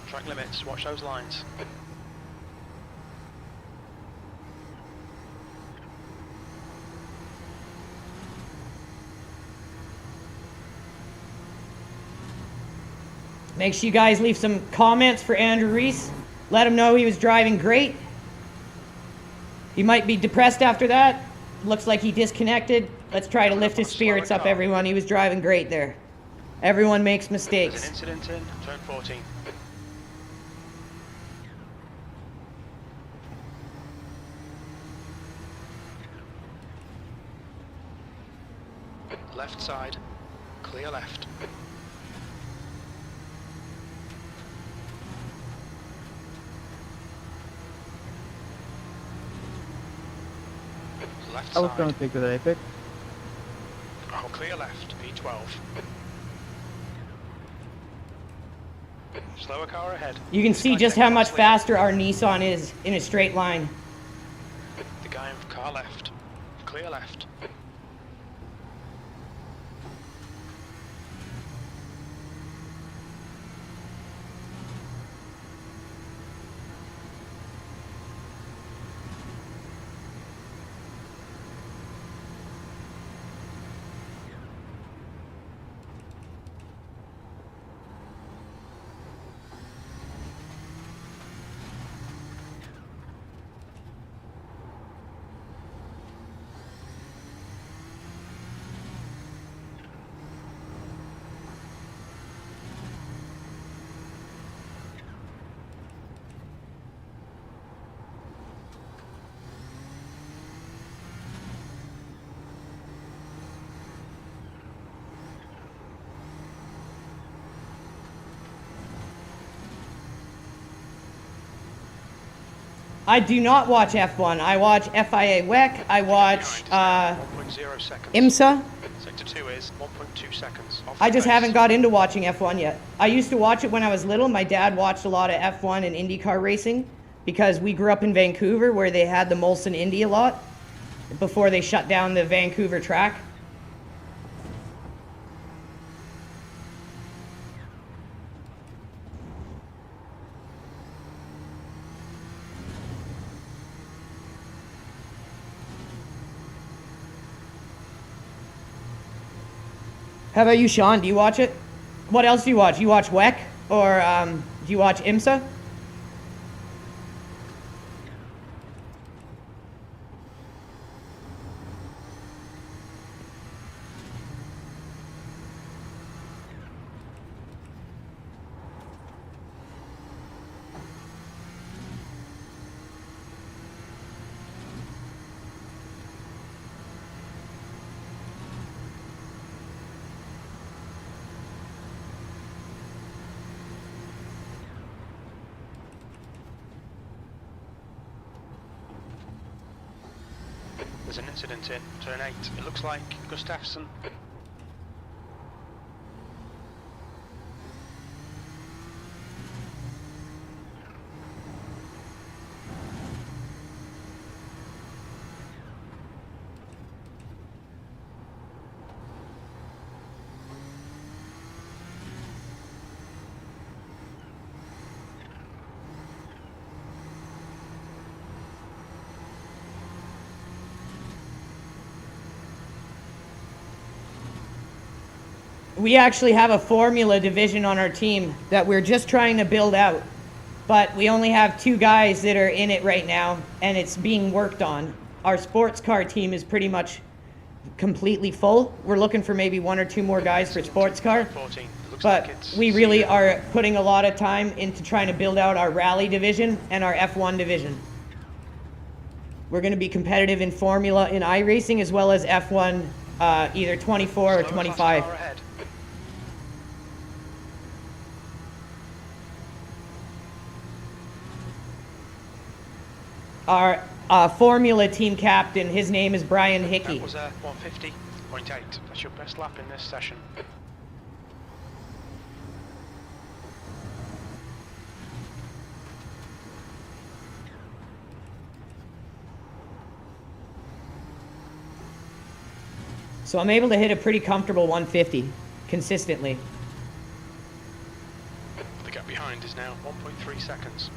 Track limits. Watch those lines. Make sure you guys leave some comments for Andrew Reece. Let him know he was driving great. He might be depressed after that. Looks like he disconnected. Let's try to lift his spirits up, everyone. He was driving great there. Everyone makes There's mistakes. an incident in turn 14. Left side, clear left. Left I was side. gonna take the apex. Oh, clear left, P12. Slower car ahead. You can This see guy's just taking how off much slip. faster our Nissan is in a straight line. The guy in car left. Clear left. I do not watch F1. I watch FIA WEC. I watch 1.0 seconds. IMSA. Sector 2 is 1.2 seconds. Off I the just base. haven't got into watching F1 yet. I used to watch it when I was little. My dad watched a lot of F1 and IndyCar racing because we grew up in Vancouver where they had the Molson Indy a lot before they shut down the Vancouver track. How about you, Sean? Do you watch it? What else do you watch? You watch WEC or do you watch IMSA? There's an incident in turn 8. It looks like Gustafsson. We actually have a formula division on our team that we're just trying to build out. But we only have 2 guys that are in it right now, and it's being worked on. Our sports car team is pretty much completely full. We're looking for maybe 1 or 2 more guys for sports car. 14. It looks But like it's we really are putting a lot of time into trying to build out our rally division and our F1 division. We're going to be competitive in Formula in iRacing as well as F1 either 24 or slower, 25. fast car ahead. Our Formula team captain, his name is Brian Hickey. That was 150.8. That's your best lap in this session. So I'm able to hit a pretty comfortable 150 consistently. The gap behind is now 1.3 seconds.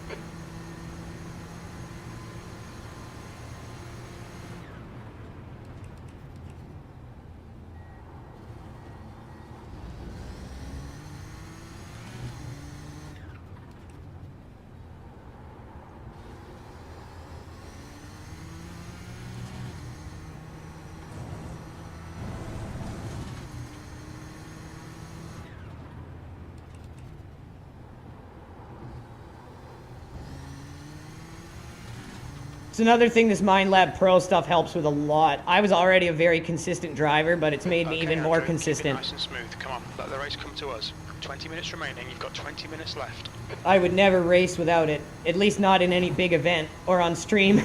It's another thing this MindLab Pro stuff helps with a lot. I was already a very consistent driver, but it's made me Okay, even more Andrew, consistent. Keep it nice and smooth. Come on, let the race come to us. 20 minutes remaining. You've got 20 minutes left. I would never race without it, at least not in any big event or on stream.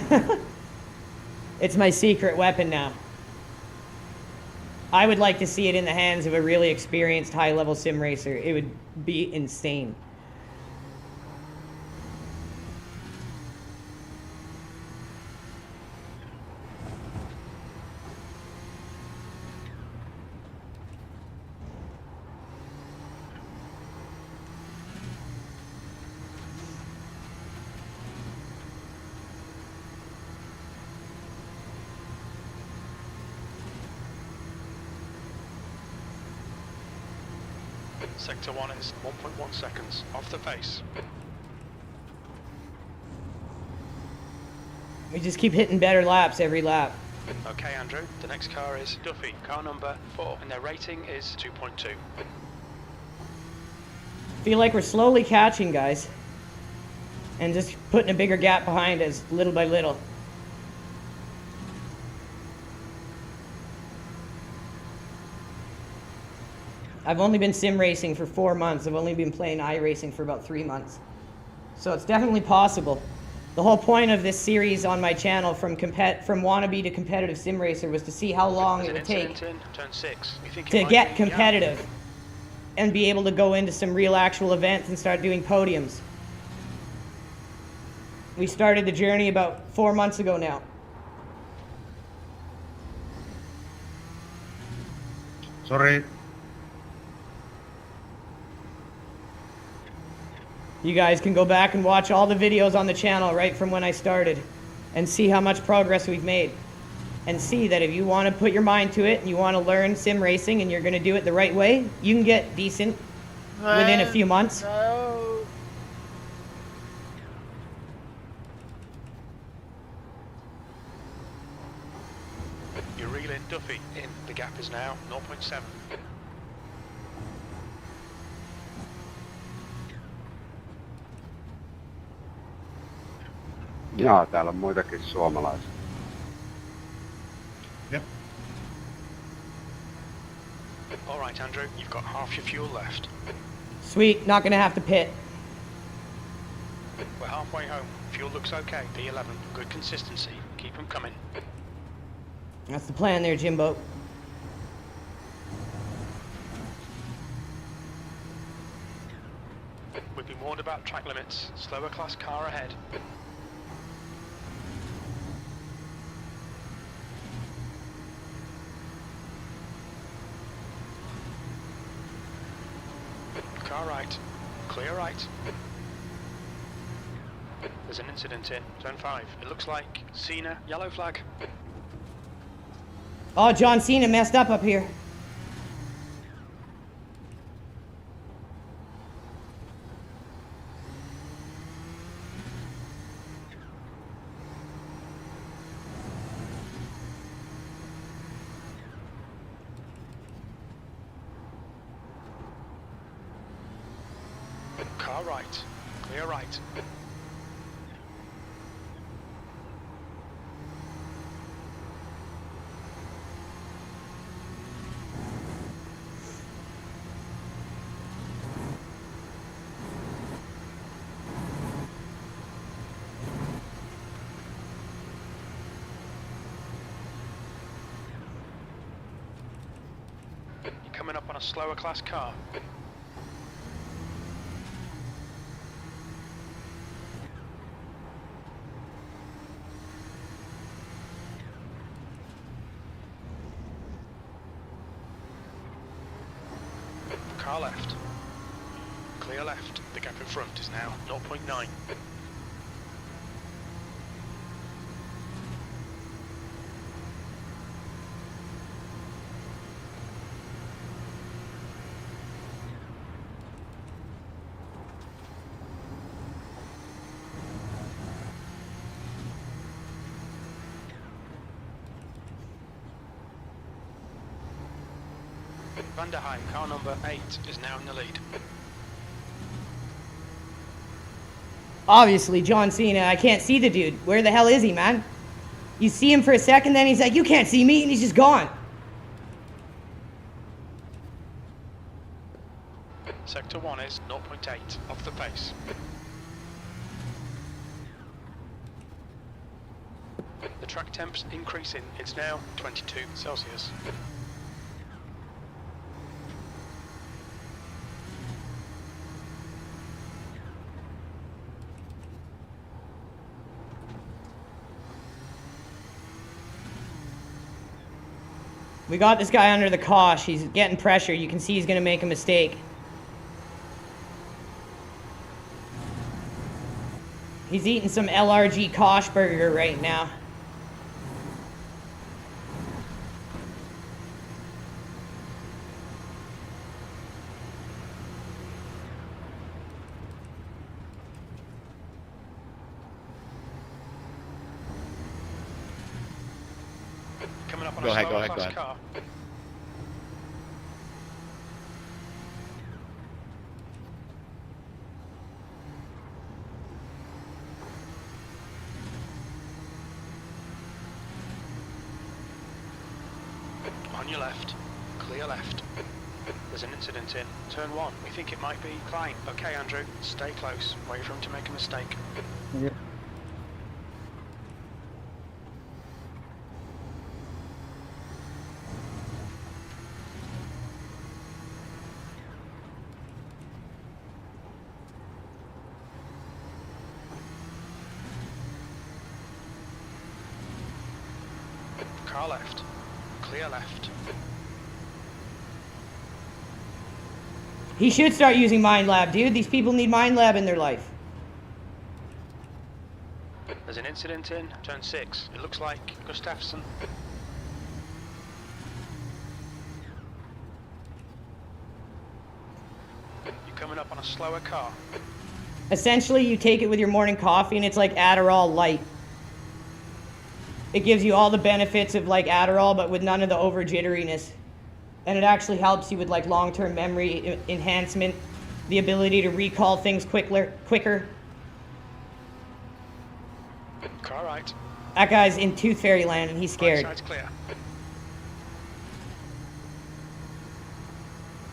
It's my secret weapon now. I would like to see it in the hands of a really experienced high-level sim racer. It would be insane. Sector 1 is 1.1 seconds off the pace. We just keep hitting better laps every lap. Okay, Andrew, the next car is Duffy, car number 4, and their rating is 2.2. Feel like we're slowly catching, guys. And just putting a bigger gap behind us, little by little. I've only been sim racing for 4 months. I've only been playing iRacing for about 3 months. So it's definitely possible. The whole point of this series on my channel, from wannabe to competitive sim racer, was to see how long it would take Turn 6. You think it to might get be- competitive and be able to go into some real actual events and start doing podiums. We started the journey about 4 months ago now. Sorry. You guys can go back and watch all the videos on the channel right from when I started and see how much progress we've made. And see that if you want to put your mind to it and you want to learn sim racing and you're going to do it the right way, you can get decent within a few months. No. You're reeling Duffy in. The gap is now 0.7. Jaa, täällä on muitakin suomalaisia. Yep. All right, Andrew, you've got half your fuel left. Sweet, not going to have to pit. We're halfway home. Fuel looks okay. P11, good consistency. Keep them coming. That's the plan there, Jimbo. We've been warned about track limits. Slower class car ahead. Car right. Clear right. There's an incident in Zone 5. It looks like Cena, yellow flag. Oh, John Cena messed up here. Car right. Clear right. You're coming up on a slower class car. Car left. Clear left. The gap in front is now 0.9. Van der Heim, car number 8, is now in the lead. Obviously, John Cena, I can't see the dude. Where the hell is he, man? You see him for a second, then he's like, you can't see me, and he's just gone. Sector 1 is 0.8 off the pace. The track temp's increasing. It's now 22 Celsius. We got this guy under the cosh. He's getting pressure. You can see he's going to make a mistake. He's eating some LRG Kosh burger right now. Coming up on Go a ahead, slower go class ahead. car. On your left, clear left. There's an incident in turn 1. We think it might be Klein. Okay, Andrew, stay close. Wait for him to make a mistake. Yep. Car left, clear left. He should start using Mind Lab, dude. These people need Mind Lab in their life. There's an incident in turn 6. It looks like Gustafsson. You're coming up on a slower car. Essentially, you take it with your morning coffee, and it's like Adderall light. It gives you all the benefits of like Adderall, but with none of the over jitteriness. And it actually helps you with like long-term memory enhancement, the ability to recall things quicker. Car right. That guy's in Tooth Fairy Land, and he's Right scared. side's clear.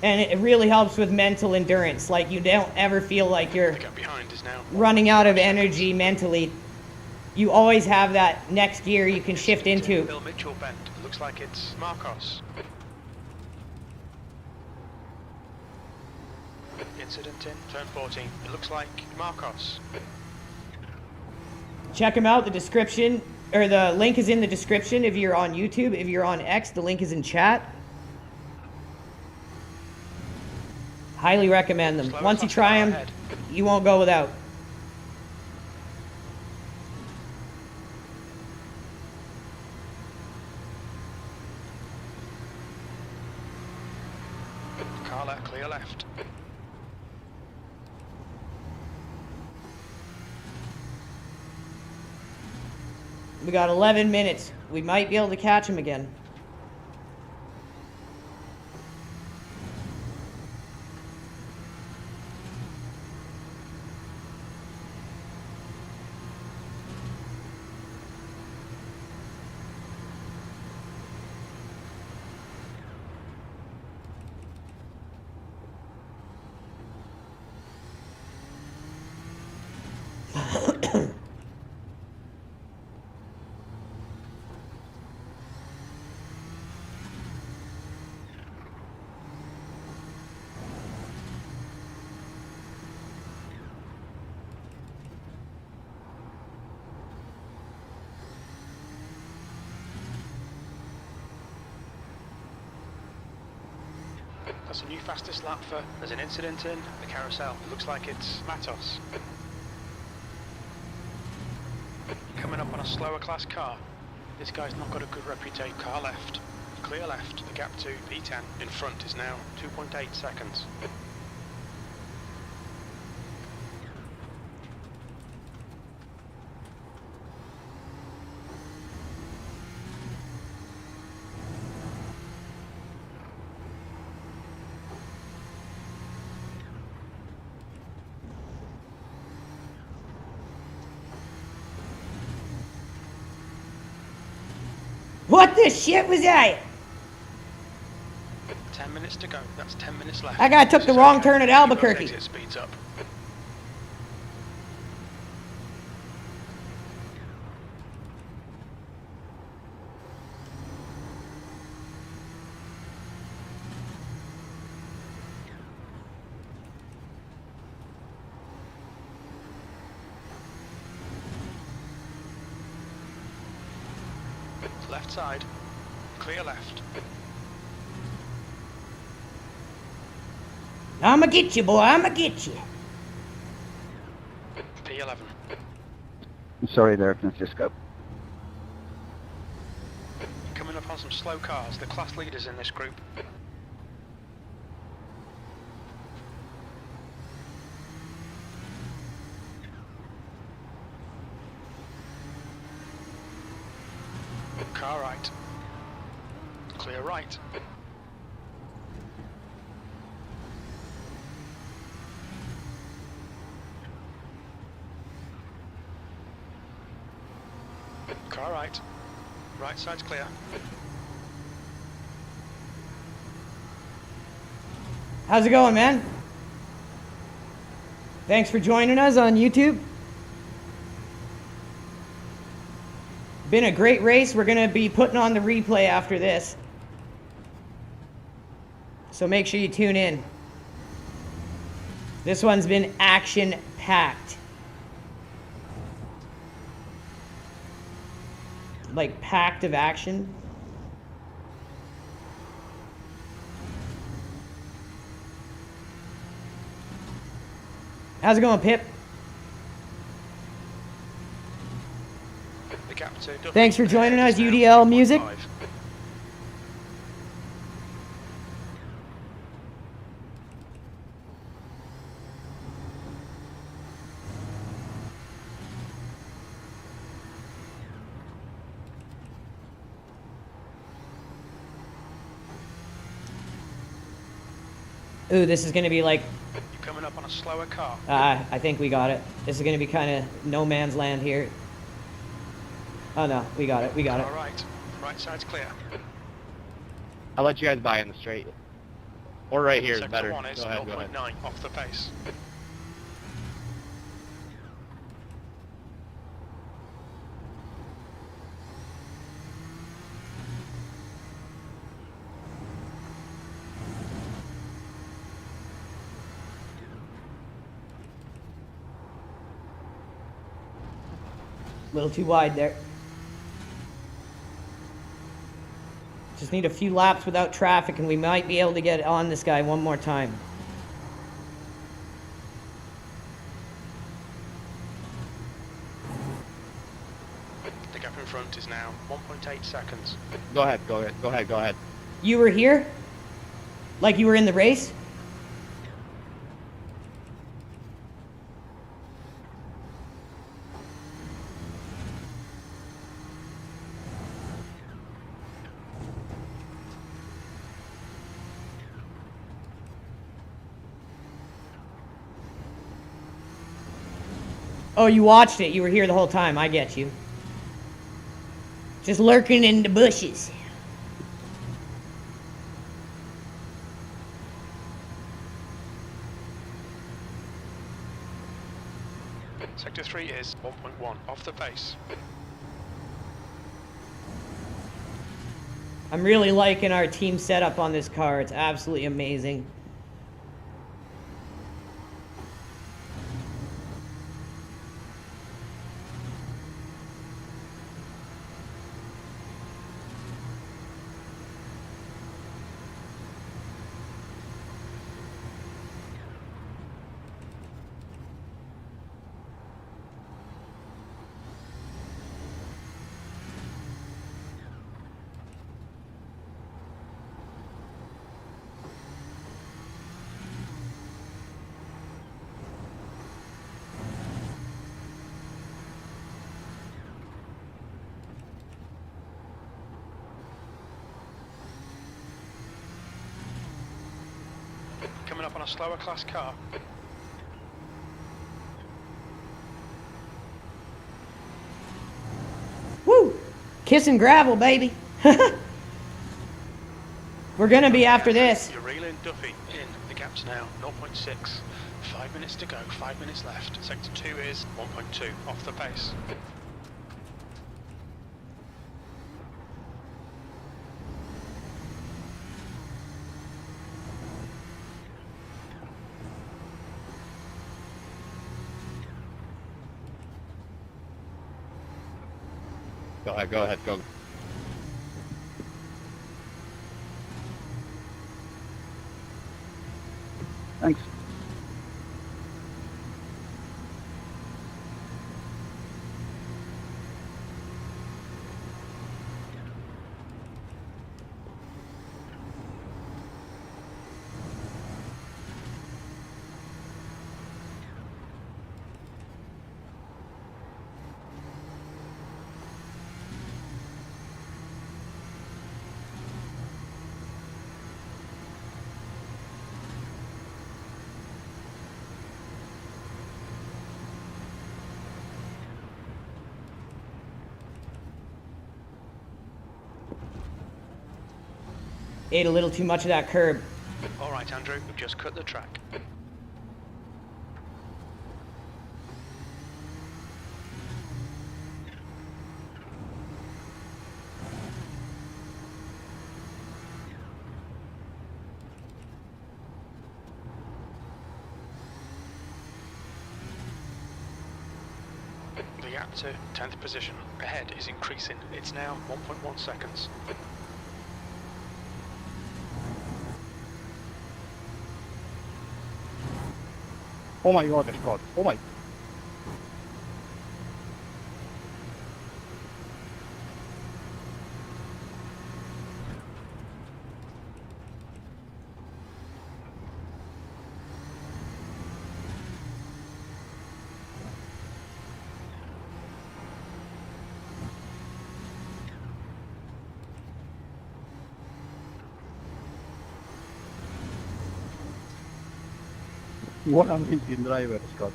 And it really helps with mental endurance. Like, you don't ever feel like you're The gap behind is now running out of energy mentally. You always have that next gear you can shift into. Bill Mitchell bend. It looks like it's Marcos. Incident in turn 14. It looks like Marcos. Check him out. The description, or the link is in the description if you're on YouTube. If you're on X, the link is in chat. Highly recommend them. Slower Once you class try car them, ahead. you won't go without. Car left, clear left. We got 11 minutes. We might be able to catch him again. That's a new fastest lap for. There's an incident in the carousel. It looks like it's Matos. Coming up on a slower class car. This guy's not got a good reputation. Car left, clear left. The gap to P10 in front is now 2.8 seconds. What the shit was that? 10 minutes to go. That's 10 minutes left. That guy took the wrong turn at Albuquerque. Exit speeds up. Left side. Clear left. I'ma get you, boy. I'ma get you. P11. Sorry there, Francisco. Coming up on some slow cars. The class leaders in this group. Car right. Clear right. Car right. Right side's clear. How's it going, man? Thanks for joining us on YouTube. Been a great race. We're going to be putting on the replay after this. So make sure you tune in. This one's been action-packed. Like, packed of action. How's it going, Pip? The gap to Thanks for joining us, UDL Music. 2.5. Ooh, this is going to be like, You're coming up on a slower car. I think we got it. This is going to be kind of no man's land here. Oh no, we got it, we got it. Car right. Right side's clear. I'll let you guys buy in the straight. Or right here is Sector better. 1 is Go ahead, go ahead. 0.9 off the pace. A little too wide there. Just need a few laps without traffic and we might be able to get on this guy one more time. The gap in front is now 1.8 seconds. Go ahead, go ahead, go ahead, go ahead. You were here? Like you were in the race? Oh, you watched it. You were here the whole time. I get you. Just lurking in the bushes. Sector 3 is 1.1 off the pace. I'm really liking our team setup on this car. It's absolutely amazing. Coming up on a slower class car. Woo! Kissing gravel, baby. We're gonna be after this. You're reeling Duffy in. The gap's now 0.6. 5 minutes to go, 5 minutes left. Sector 2 is 1.2, off the pace. Go ahead, go. Thanks. Ate a little too much of that curb. Alright, Andrew, we've just cut the track. The gap to 10th position. Ahead is increasing. It's now 1.1 seconds. Oh my god, it's God. Oh my. What an Indian driver, Scott.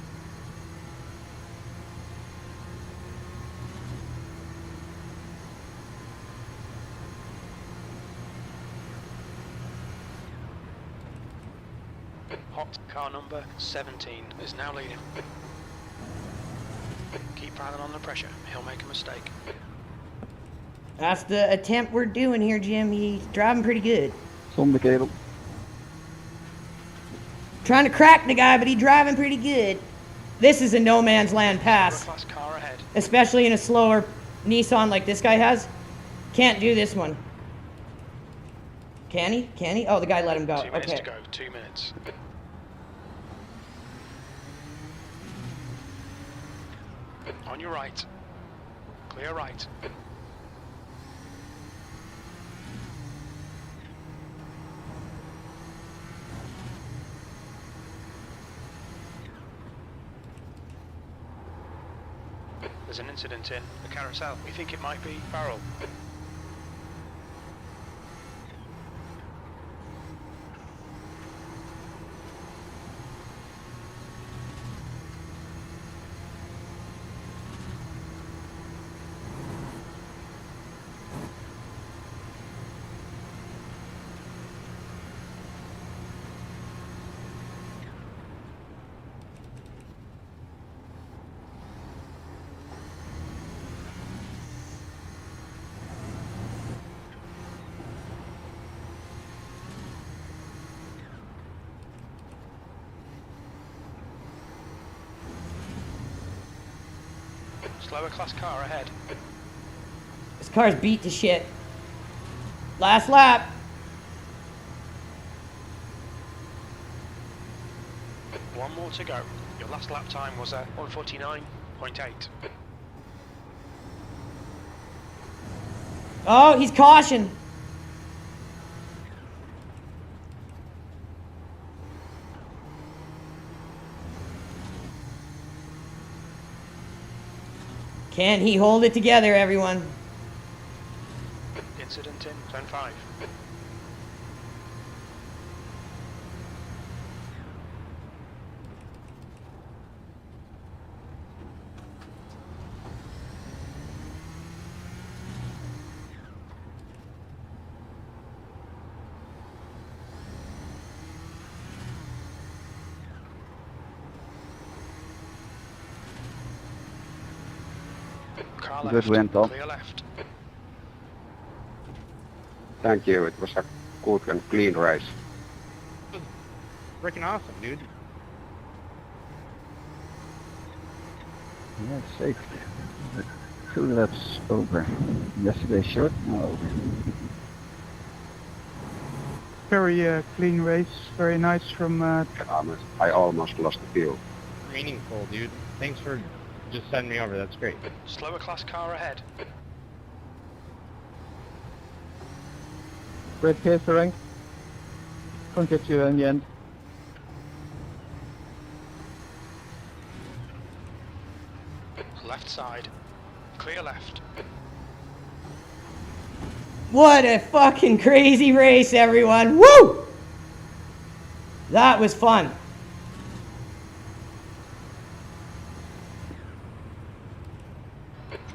Hot car number 17 is now leading. Keep piling on the pressure. He'll make a mistake. That's the attempt we're doing here, Jim. He's driving pretty good. Zombie cable. Trying to crack the guy, but he's driving pretty good. This is a no man's land pass, Class car ahead. especially in a slower Nissan like this guy has. Can't do this one. Can he? Can he? Oh, the guy let him go. 2 minutes Okay. to go. 2 minutes. On your right. Clear right. There's an incident in the carousel. We think it might be Farrell. Slower class car ahead. This car's beat to shit. Last lap. One more to go. Your last lap time was 1:49.8. Oh, he's caution. Can he hold it together, everyone? Incident in turn 5. Car Good left, win, Tom. clear left. Thank you. It was a good and clean race. Freaking awesome, dude. Yeah, safe. 2 laps over. Yesterday short, now over. Very clean race, very nice from I almost lost the field. Meaningful, dude. Thanks for just sending me over. That's great. Slower class car ahead. Great pace, Frank. Couldn't get you in the end. Left side, clear left. What a fucking crazy race, everyone. Woo! That was fun.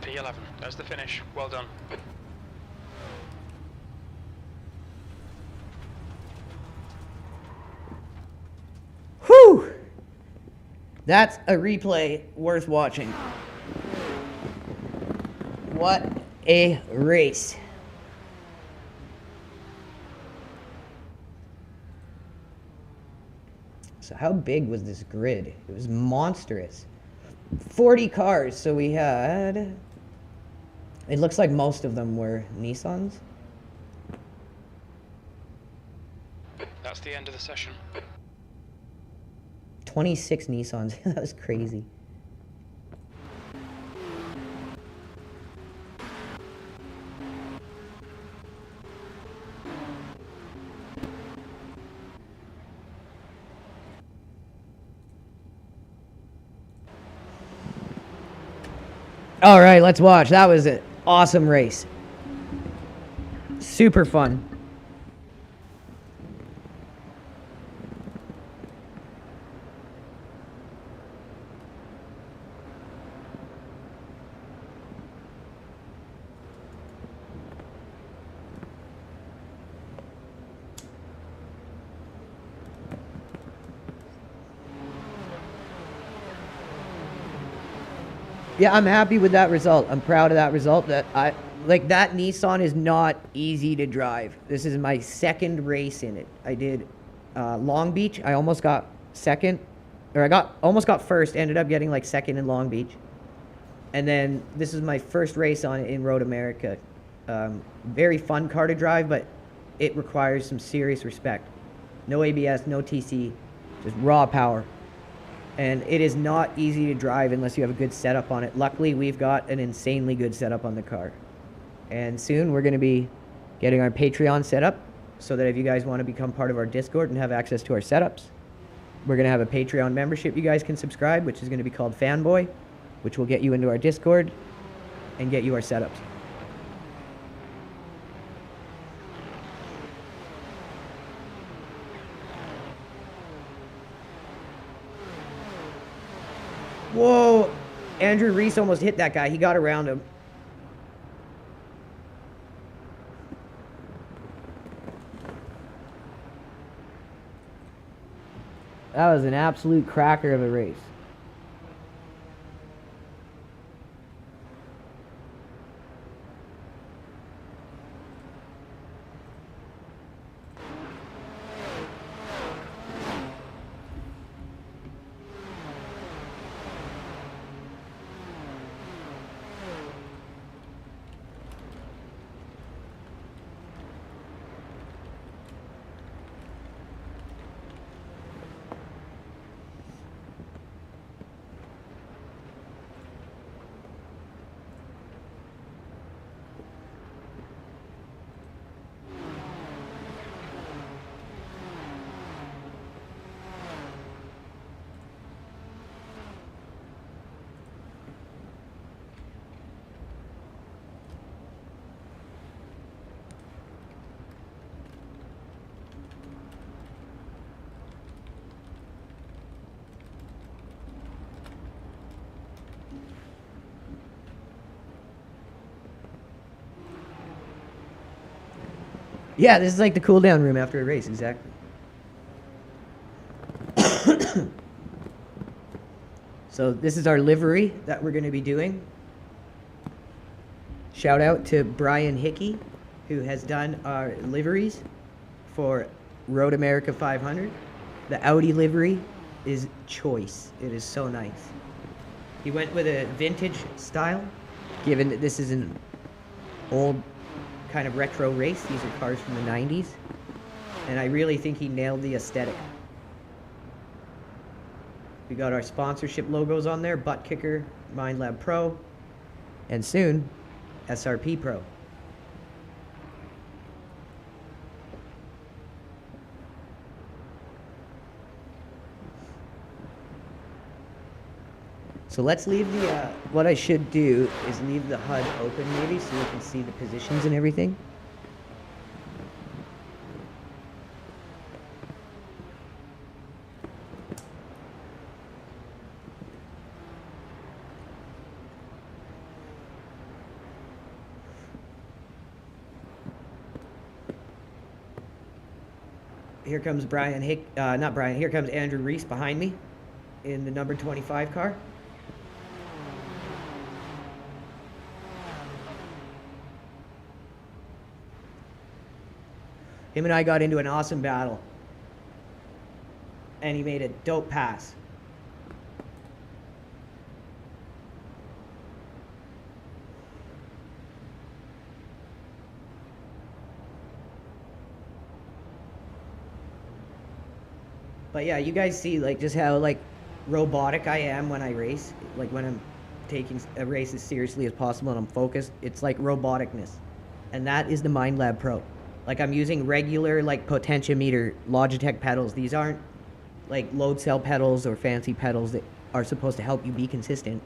P11, there's the finish. Well done. Whew! That's a replay worth watching. What a race. So how big was this grid? It was monstrous. 40 cars, so we had... It looks like most of them were Nissans. That's the end of the session. 26 Nissans. That was crazy. All right, let's watch. That was an awesome race. Super fun. Yeah, I'm happy with that result. I'm proud of that result. That Nissan is not easy to drive. This is my second race in it. I did Long Beach. I almost got second, or almost got first. Ended up getting like second in Long Beach, and then this is my first race on it in Road America. Very fun car to drive, but it requires some serious respect. No ABS, no TC, just raw power. And it is not easy to drive unless you have a good setup on it. Luckily, we've got an insanely good setup on the car. And soon we're going to be getting our Patreon set up so that if you guys want to become part of our Discord and have access to our setups, we're going to have a Patreon membership you guys can subscribe, which is going to be called Fanboy, which will get you into our Discord and get you our setups. Whoa! Andrew Reece almost hit that guy. He got around him. That was an absolute cracker of a race. Yeah, this is like the cool down room after a race, exactly. So this is our livery that we're going to be doing. Shout out to Brian Hickey, who has done our liveries for Road America 500. The Audi livery is choice. It is so nice. He went with a vintage style, given that this is an old kind of retro race. These are cars from the 90s. And I really think he nailed the aesthetic. We got our sponsorship logos on there, Butt Kicker, MindLab Pro, and soon, SRP Pro. So let's leave the, what I should do is leave the HUD open maybe so you can see the positions and everything. Here comes here comes Andrew Reece behind me in the number 25 car. Him and I got into an awesome battle. And he made a dope pass. But yeah, you guys see like just how like robotic I am when I race. Like when I'm taking a race as seriously as possible and I'm focused, it's like roboticness. And that is the MindLab Pro. Like I'm using regular like potentiometer Logitech pedals. These aren't like load cell pedals or fancy pedals that are supposed to help you be consistent.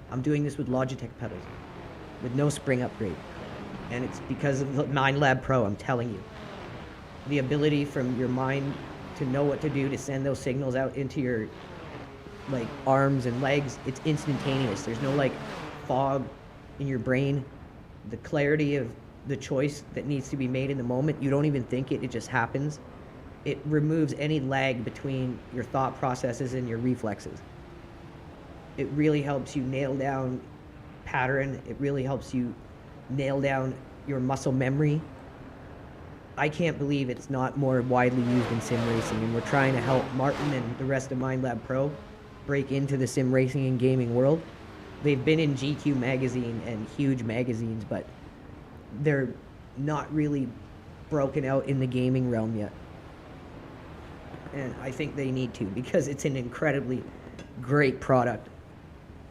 I'm doing this with Logitech pedals with no spring upgrade. And it's because of the MindLab Pro, I'm telling you. The ability from your mind to know what to do to send those signals out into your like arms and legs, it's instantaneous. There's no like fog in your brain. The clarity of the choice that needs to be made in the moment, you don't even think it just happens. It removes any lag between your thought processes and your reflexes. It really helps you nail down pattern. It really helps you nail down your muscle memory. I can't believe it's not more widely used in sim racing, and we're trying to help Martin and the rest of MindLab Pro break into the sim racing and gaming world. They've been in GQ magazine and huge magazines, but they're not really broken out in the gaming realm yet. And I think they need to, because it's an incredibly great product.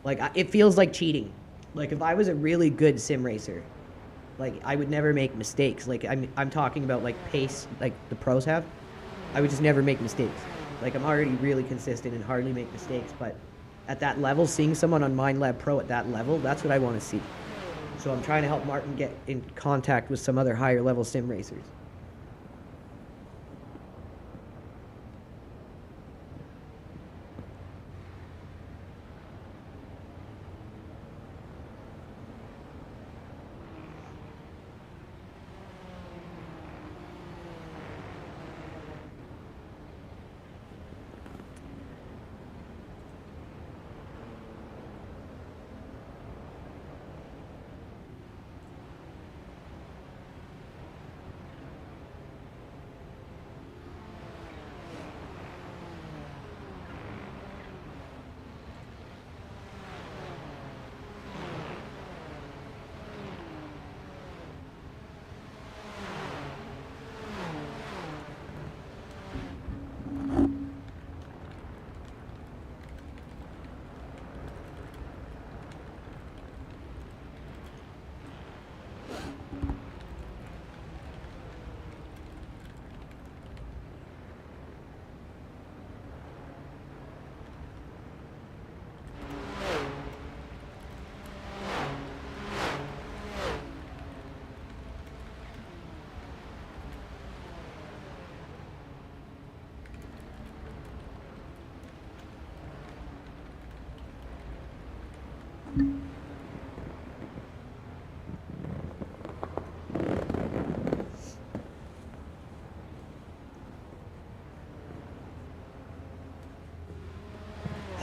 Like, it feels like cheating. Like, if I was a really good sim racer, like, I would never make mistakes. Like, I'm talking about, like, pace, like the pros have. I would just never make mistakes. Like, I'm already really consistent and hardly make mistakes, but at that level, seeing someone on MindLab Pro at that level, that's what I want to see. So I'm trying to help Martin get in contact with some other higher level sim racers.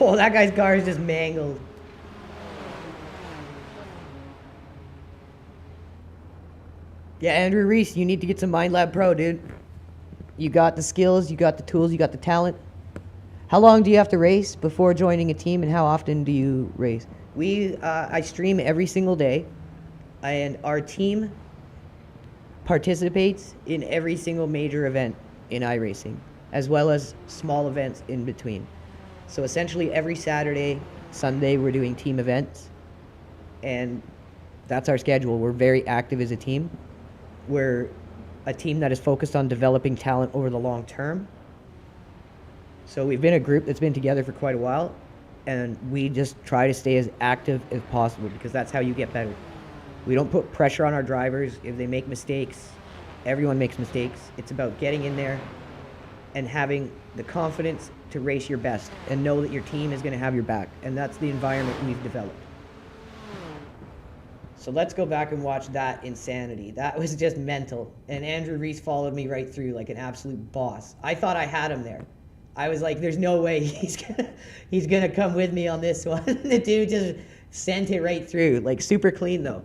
Oh, that guy's car is just mangled. Yeah, Andrew Reece, you need to get some Mind Lab Pro, dude. You got the skills, you got the tools, you got the talent. How long do you have to race before joining a team, and how often do you race? I stream every single day, and our team participates in every single major event in iRacing, as well as small events in between. So essentially every Saturday, Sunday, we're doing team events, and that's our schedule. We're very active as a team. We're a team that is focused on developing talent over the long term. So we've been a group that's been together for quite a while, and we just try to stay as active as possible because that's how you get better. We don't put pressure on our drivers if they make mistakes. Everyone makes mistakes. It's about getting in there and having the confidence to race your best and know that your team is going to have your back. And that's the environment we've developed. So let's go back and watch that insanity. That was just mental. And Andrew Reece followed me right through like an absolute boss. I thought I had him there. I was like, there's no way he's gonna come with me on this one. The dude just sent it right through, like super clean though.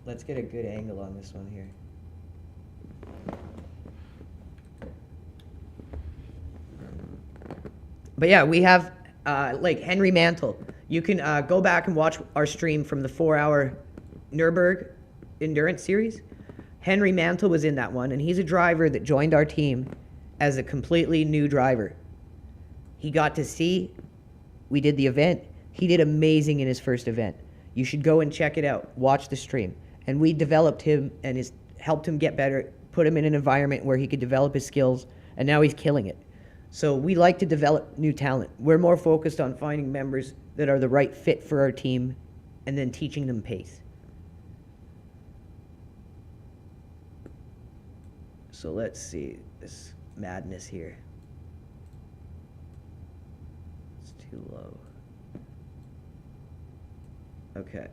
Let's get a good angle on this one here. But yeah, we have like Henry Mantle. You can go back and watch our stream from the 4-hour Nürburgring endurance series. Henry Mantle was in that one, and he's a driver that joined our team as a completely new driver. He got to see, we did the event. He did amazing in his first event. You should go and check it out. Watch the stream. And we developed him and helped him get better, put him in an environment where he could develop his skills, and now he's killing it. So we like to develop new talent. We're more focused on finding members that are the right fit for our team and then teaching them pace. So let's see this madness here. It's too low. Okay.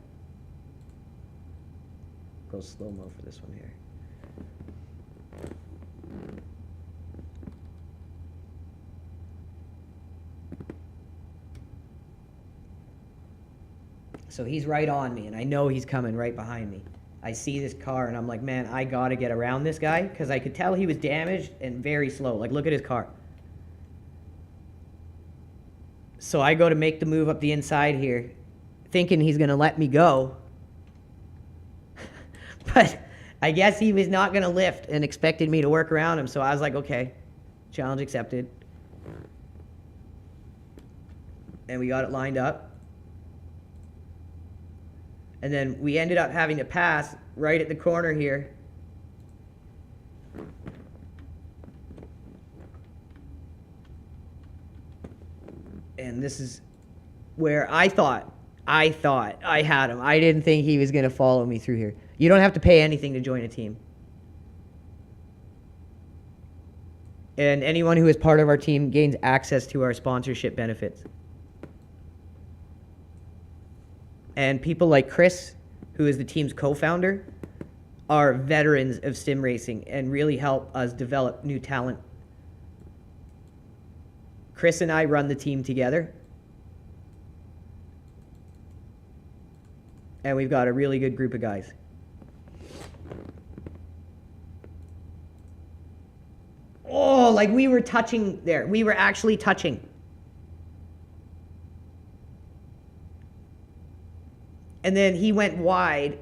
Go slow-mo for this one here. So he's right on me, and I know he's coming right behind me. I see this car, and I'm like, man, I gotta get around this guy, because I could tell he was damaged and very slow. Like, look at his car. So I go to make the move up the inside here, thinking he's gonna let me go. But I guess he was not gonna lift and expected me to work around him, so I was like, okay, challenge accepted. And we got it lined up. And then we ended up having to pass right at the corner here. And this is where I thought I had him. I didn't think he was going to follow me through here. You don't have to pay anything to join a team. And anyone who is part of our team gains access to our sponsorship benefits. And people like Chris, who is the team's co-founder, are veterans of sim racing and really help us develop new talent. Chris and I run the team together. And we've got a really good group of guys. Oh, like we were touching there. We were actually touching. And then he went wide.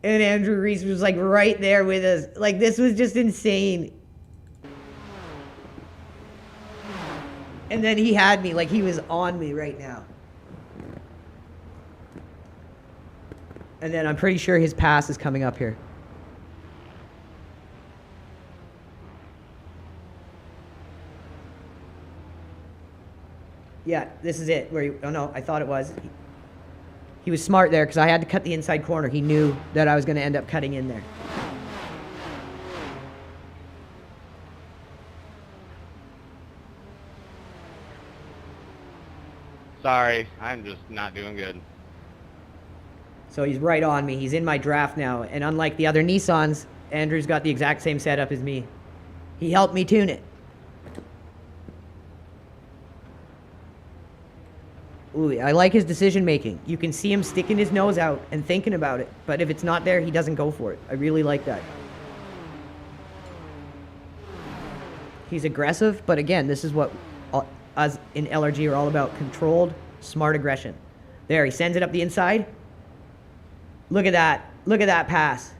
And Andrew Reece was like right there with us. Like this was just insane. And then he had me, like he was on me right now. And then I'm pretty sure his pass is coming up here. Yeah, this is it. Where oh no, I thought it was. He was smart there because I had to cut the inside corner. He knew that I was going to end up cutting in there. Sorry, I'm just not doing good. So he's right on me. He's in my draft now. And unlike the other Nissans, Andrew's got the exact same setup as me. He helped me tune it. Ooh, I like his decision making. You can see him sticking his nose out and thinking about it. But if it's not there, he doesn't go for it. I really like that. He's aggressive, but again, this is what us in LRG are all about. Controlled, smart aggression. There, he sends it up the inside. Look at that. Look at that pass.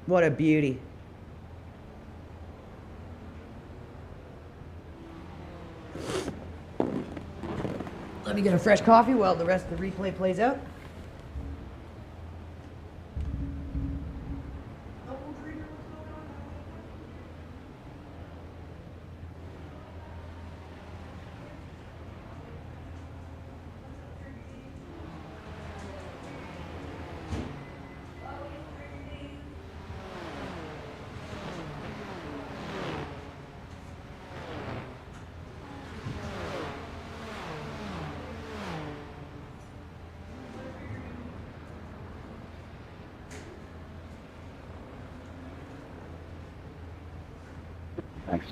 What a beauty. Let me get a fresh coffee while the rest of the replay plays out. Thanks.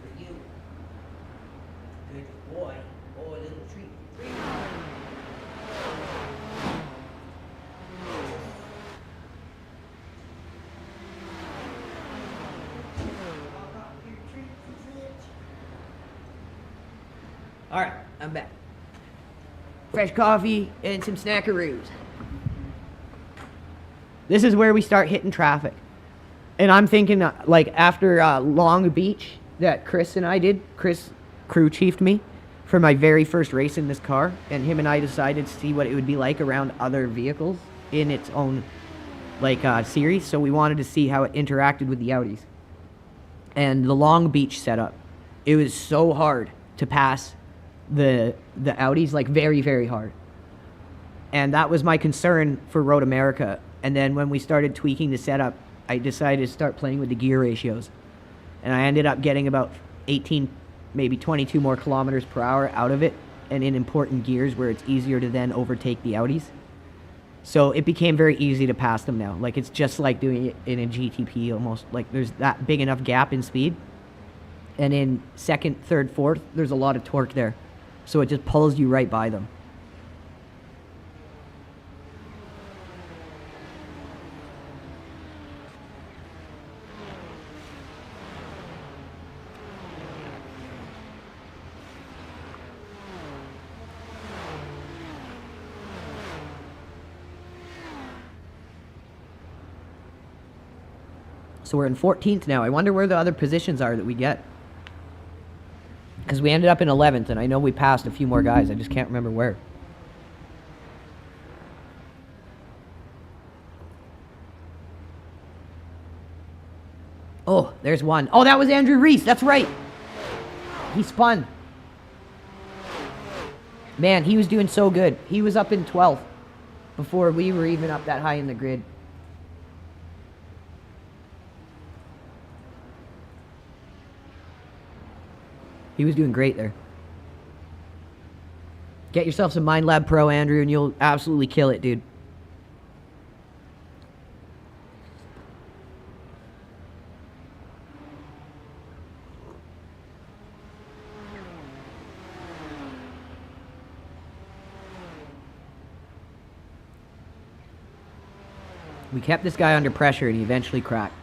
For you. Good boy. Oh, a little treat. All right, I'm back. Fresh coffee and some snackaroos. This is where we start hitting traffic. And I'm thinking, like, after Long Beach that Chris and I did, Chris crew chiefed me for my very first race in this car, and him and I decided to see what it would be like around other vehicles in its own, like, series. So we wanted to see how it interacted with the Audis. And the Long Beach setup, it was so hard to pass the Audis, like very, very hard. And that was my concern for Road America. And then when we started tweaking the setup, I decided to start playing with the gear ratios. And I ended up getting about 18, maybe 22 more kilometers per hour out of it, and in important gears where it's easier to then overtake the Audis. So it became very easy to pass them now. Like, it's just like doing it in a GTP almost. Like, there's that big enough gap in speed. And in second, third, fourth, there's a lot of torque there. So it just pulls you right by them. So we're in 14th now. I wonder where the other positions are that we get. Because we ended up in 11th, and I know we passed a few more guys. I just can't remember where. Oh, there's one. Oh, that was Andrew Reece. That's right. He spun. Man, he was doing so good. He was up in 12th before we were even up that high in the grid. He was doing great there. Get yourself some Mind Lab Pro, Andrew, and you'll absolutely kill it, dude. We kept this guy under pressure, and he eventually cracked.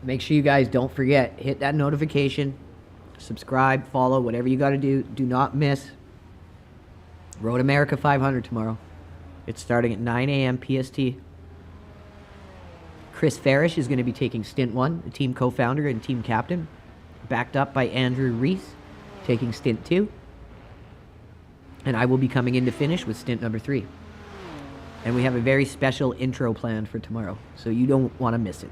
Make sure you guys don't forget, hit that notification, subscribe, follow, whatever you got to do. Do not miss Road America 500 tomorrow. It's starting at 9 AM PST. Chris Farish is going to be taking Stint 1, the team co-founder and team captain, backed up by Andrew Reece, taking Stint 2. And I will be coming in to finish with Stint number 3. And we have a very special intro planned for tomorrow, so you don't want to miss it.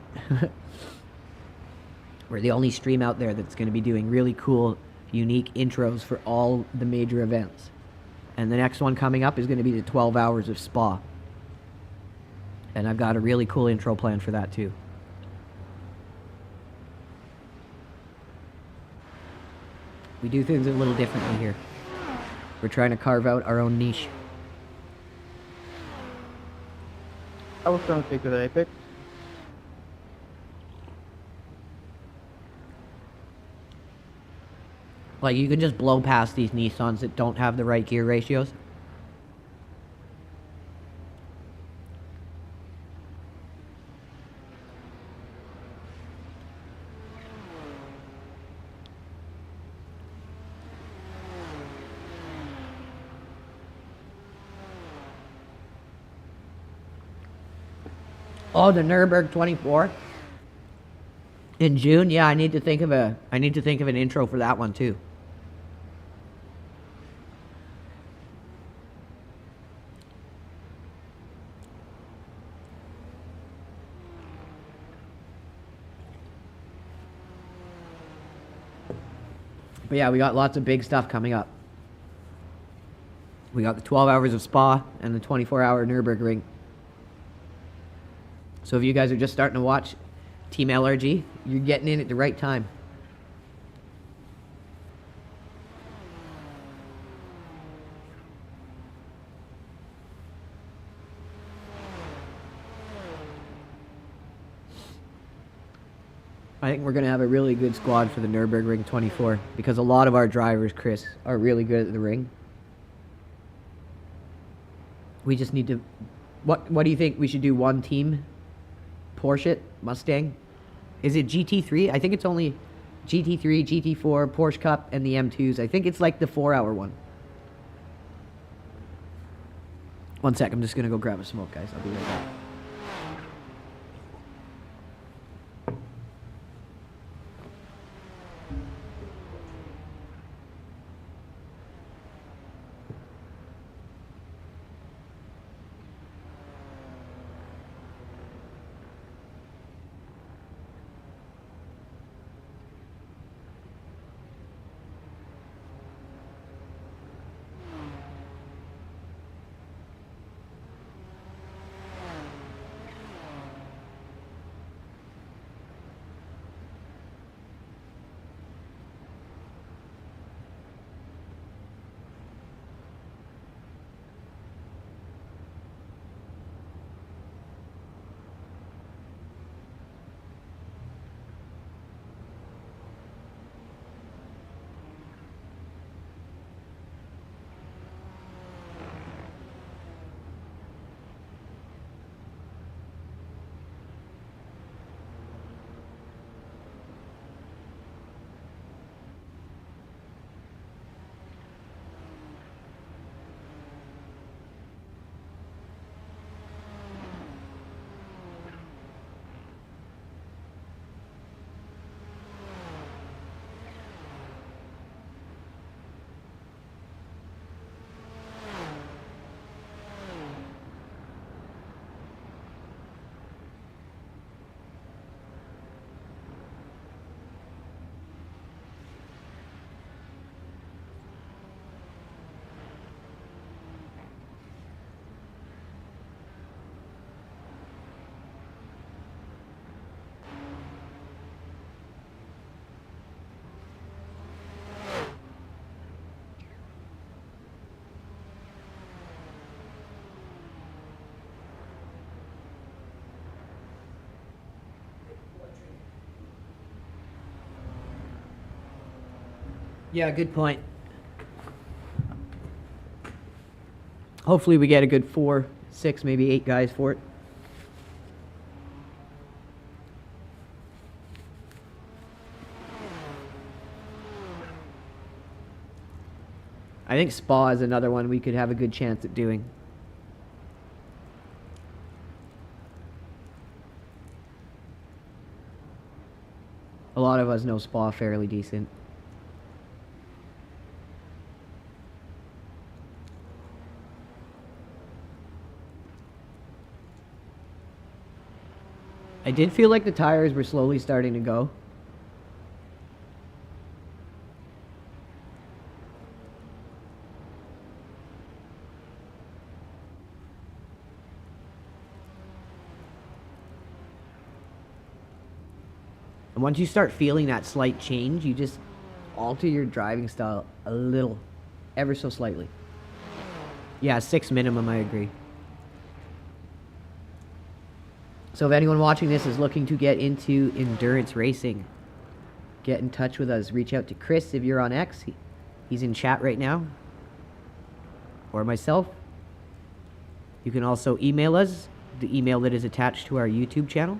We're the only stream out there that's going to be doing really cool, unique intros for all the major events. And the next one coming up is going to be the 12 Hours of Spa. And I've got a really cool intro plan for that too. We do things a little differently here. We're trying to carve out our own niche. I was gonna take the Apex. Like, you can just blow past these Nissans that don't have the right gear ratios. Oh, the Nürburgring 24 in June. Yeah, I need to think of an intro for that one too. But yeah, we got lots of big stuff coming up. We got the 12 Hours of Spa and the 24-hour Nürburgring. So if you guys are just starting to watch Team LRG, you're getting in at the right time. I think we're going to have a really good squad for the Nürburgring 24 because a lot of our drivers, Chris, are really good at the ring. We just need to... What do you think? We should do one team? Porsche, Mustang? Is it GT3? I think it's only GT3, GT4, Porsche Cup, and the M2s. I think it's like the 4-hour one. One sec, I'm just going to go grab a smoke, guys. I'll be right back. Yeah, good point. Hopefully we get a good 4, 6, maybe 8 guys for it. I think Spa is another one we could have a good chance at doing. A lot of us know Spa fairly decent. I did feel like the tires were slowly starting to go. And once you start feeling that slight change, you just alter your driving style a little, ever so slightly. Yeah, 6 minimum, I agree. So if anyone watching this is looking to get into endurance racing, get in touch with us. Reach out to Chris if you're on X. He's in chat right now. Or myself. You can also email us, the email that is attached to our YouTube channel.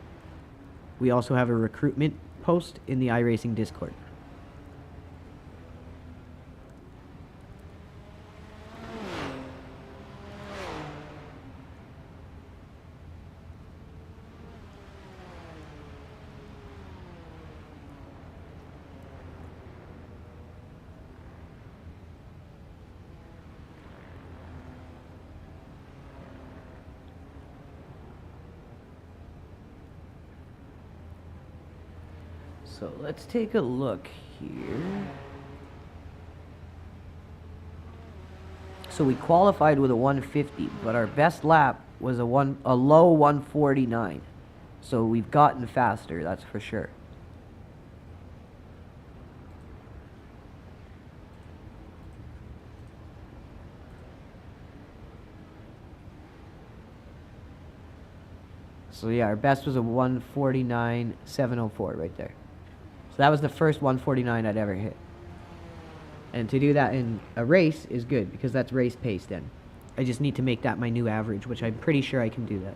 We also have a recruitment post in the iRacing Discord. So let's take a look here. So we qualified with a 150, but our best lap was a low 149. So we've gotten faster, that's for sure. So yeah, our best was a 149.704 right there. So that was the first 149 I'd ever hit. And to do that in a race is good, because that's race pace then. I just need to make that my new average, which I'm pretty sure I can do that.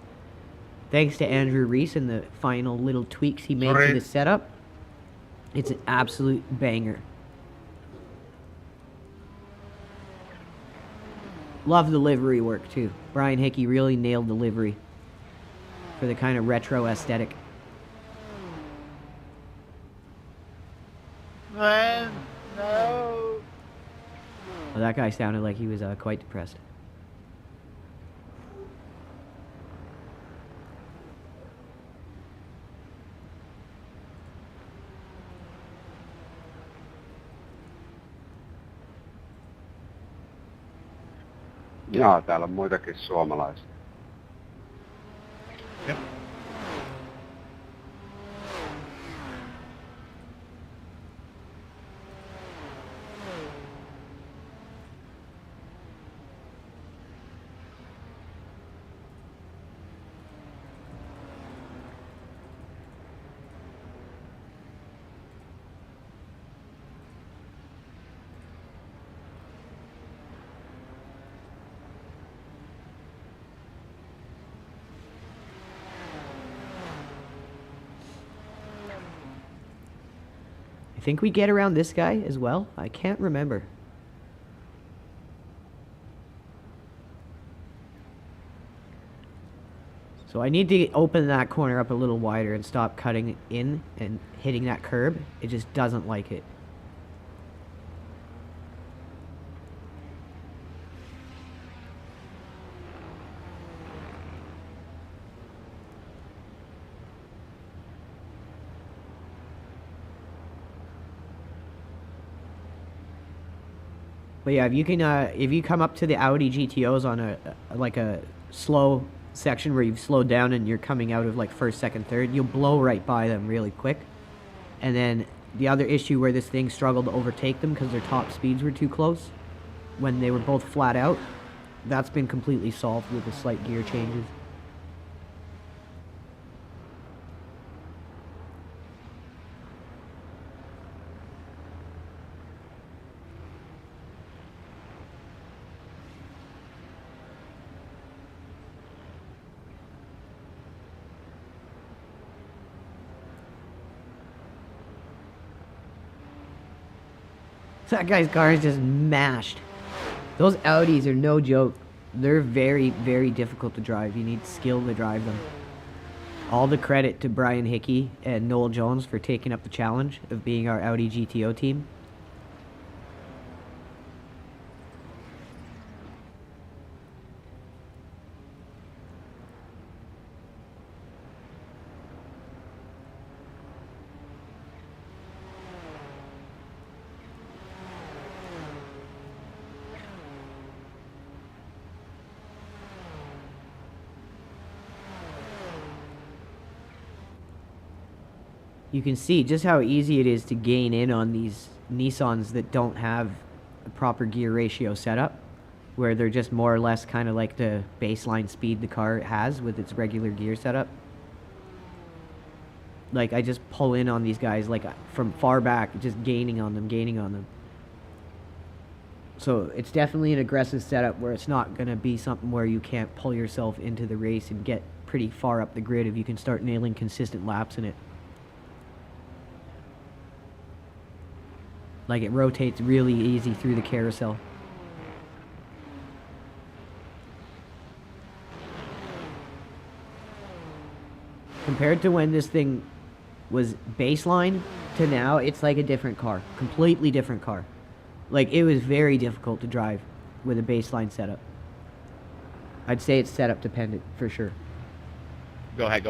Thanks to Andrew Reece and the final little tweaks he made to the setup. It's an absolute banger. Love the livery work too. Brian Hickey really nailed the livery for the kind of retro aesthetic. Man, no. Well, that guy sounded like he was quite depressed. Jaa, täällä on muitakin suomalaisia. Yep. I think we get around this guy as well. I can't remember. So I need to open that corner up a little wider and stop cutting in and hitting that curb. It just doesn't like it. But yeah, if you can, if you come up to the Audi GTOs on a slow section where you've slowed down and you're coming out of like first, second, third, you'll blow right by them really quick. And then the other issue where this thing struggled to overtake them because their top speeds were too close when they were both flat out, that's been completely solved with the slight gear changes. That guy's car is just mashed. Those Audis are no joke. They're very, very difficult to drive. You need skill to drive them. All the credit to Brian Hickey and Noel Jones for taking up the challenge of being our Audi GTO team. you can see just how easy it is to gain in on these Nissans that don't have a proper gear ratio setup, where they're just more or less kind of like the baseline speed the car has with its regular gear setup. Like, I just pull in on these guys, like, from far back, just gaining on them. So, it's definitely an aggressive setup where it's not going to be something where you can't pull yourself into the race and get pretty far up the grid if you can start nailing consistent laps in it. Like, it rotates really easy through the carousel. Compared to when this thing was baseline to now, it's like a different car. Completely different car. Like, it was very difficult to drive with a baseline setup. I'd say it's setup dependent, for sure. Go ahead.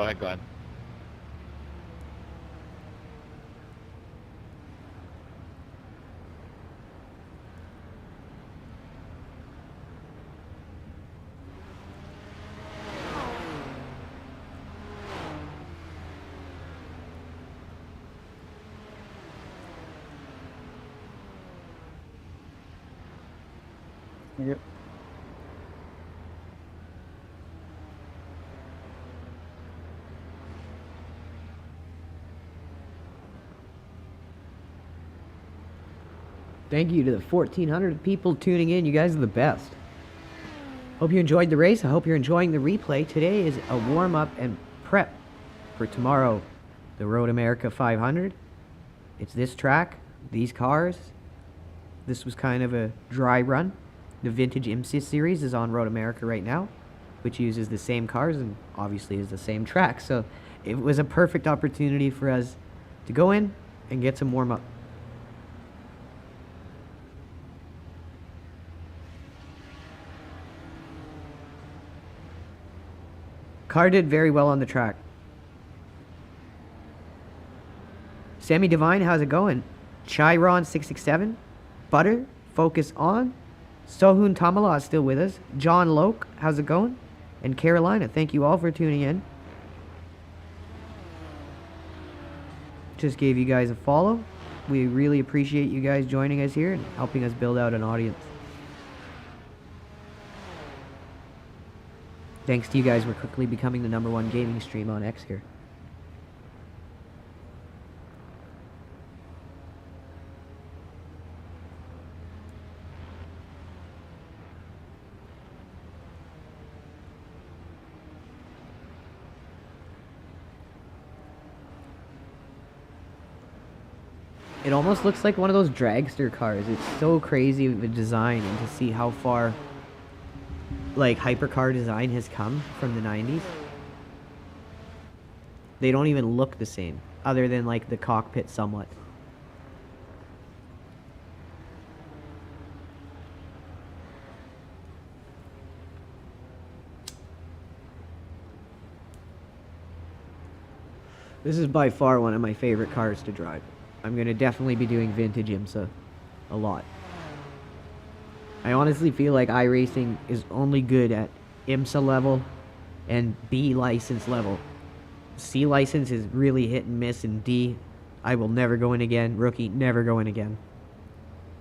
Yep. Thank you to the 1,400 people tuning in. You guys are the best. Hope you enjoyed the race. I hope you're enjoying the replay. Today is a warm-up and prep for tomorrow, the Road America 500. It's this track, these cars. This was kind of a dry run. The Vintage IMSA series is on Road America right now, which uses the same cars and obviously is the same track. So it was a perfect opportunity for us to go in and get some warm-up. Car did very well on the track. Sammy Divine, how's it going? Chiron 667, Butter, Focus On, Sohun Tamala is still with us. John Loke, how's it going? And Carolina, thank you all for tuning in. Just gave you guys a follow. We really appreciate you guys joining us here and helping us build out an audience. Thanks to you guys, we're quickly becoming the #1 gaming stream on X here. It almost looks like one of those dragster cars. It's so crazy with the design, and to see how far like hypercar design has come from the 90s. They don't even look the same, other than like the cockpit somewhat. This is by far one of my favorite cars to drive. I'm going to definitely be doing vintage IMSA a lot. I honestly feel like iRacing is only good at IMSA level and B license level. C license is really hit and miss, and D, I will never go in again. Rookie, never go in again.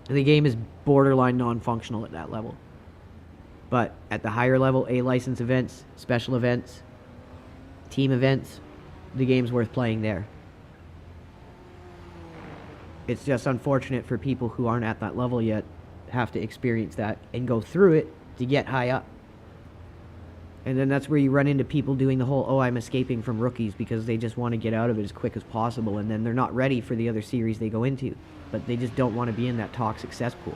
The game is borderline non-functional at that level. But at the higher level, A license events, special events, team events, the game's worth playing there. It's just unfortunate for people who aren't at that level yet, have to experience that and go through it to get high up. And then that's where you run into people doing the whole, oh, I'm escaping from rookies, because they just want to get out of it as quick as possible, and then they're not ready for the other series they go into. But they just don't want to be in that toxic cesspool.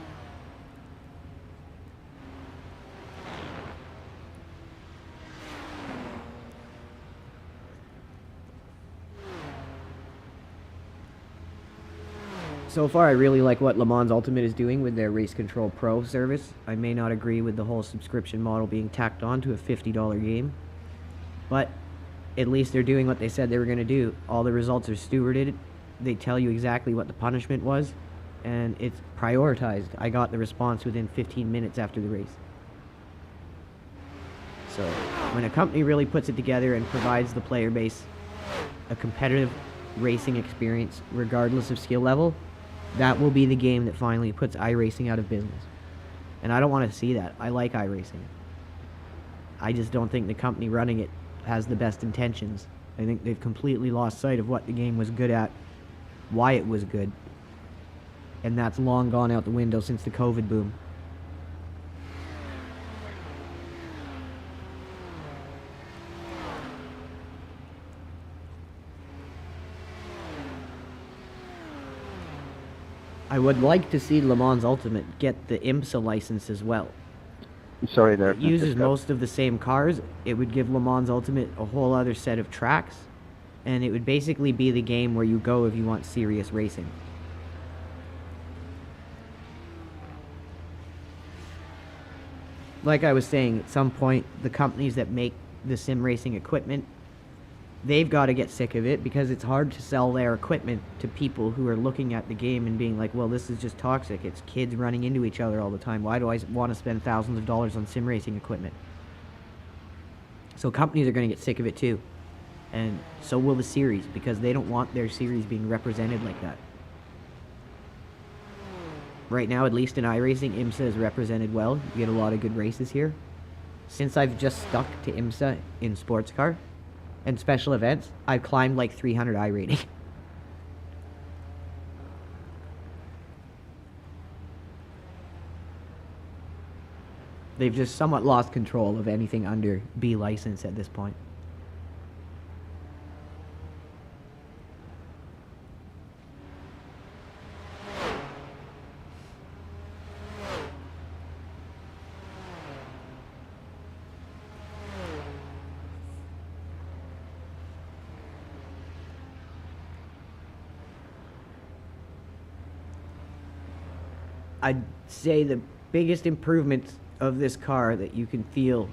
So far, I really like what Le Mans Ultimate is doing with their Race Control Pro service. I may not agree with the whole subscription model being tacked on to a $50 game, but at least they're doing what they said they were going to do. All the results are stewarded. They tell you exactly what the punishment was, and it's prioritized. I got the response within 15 minutes after the race. So when a company really puts it together and provides the player base a competitive racing experience regardless of skill level, that will be the game that finally puts iRacing out of business. And I don't want to see that. I like iRacing. I just don't think the company running it has the best intentions. I think they've completely lost sight of what the game was good at, why it was good. And that's long gone out the window since the COVID boom. I would like to see Le Mans Ultimate get the IMSA license as well. Sorry there. It uses most of the same cars. It would give Le Mans Ultimate a whole other set of tracks, and it would basically be the game where you go if you want serious racing. Like I was saying, at some point, the companies that make the sim racing equipment, they've got to get sick of it, because it's hard to sell their equipment to people who are looking at the game and being like, well, this is just toxic. It's kids running into each other all the time. Why do I want to spend thousands of dollars on sim racing equipment? So companies are going to get sick of it too. And so will the series, because they don't want their series being represented like that. Right now, at least in iRacing, IMSA is represented well. You get a lot of good races here. Since I've just stuck to IMSA in sports car and special events, I've climbed like 300 I rating. They've just somewhat lost control of anything under B license at this point. I'd say the biggest improvements of this car that you can feel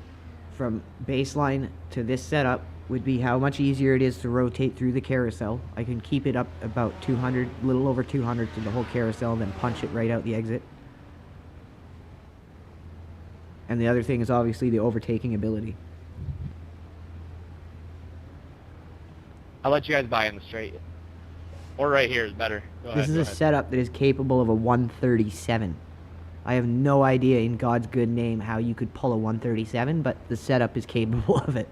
from baseline to this setup would be how much easier it is to rotate through the carousel. I can keep it up about 200, a little over 200 to the whole carousel, then punch it right out the exit. And the other thing is obviously the overtaking ability. I'll let you guys buy in the straight. Or right here is better. This is a setup that is capable of a 137. I have no idea in God's good name how you could pull a 137, but the setup is capable of it.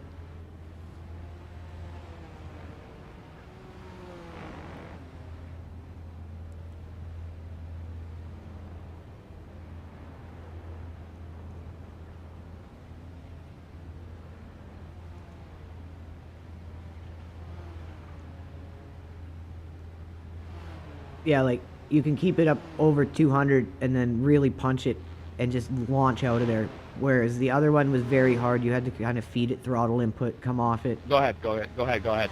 Yeah, like, you can keep it up over 200 and then really punch it and just launch out of there. Whereas the other one was very hard. You had to kind of feed it throttle input, come off it. Go ahead.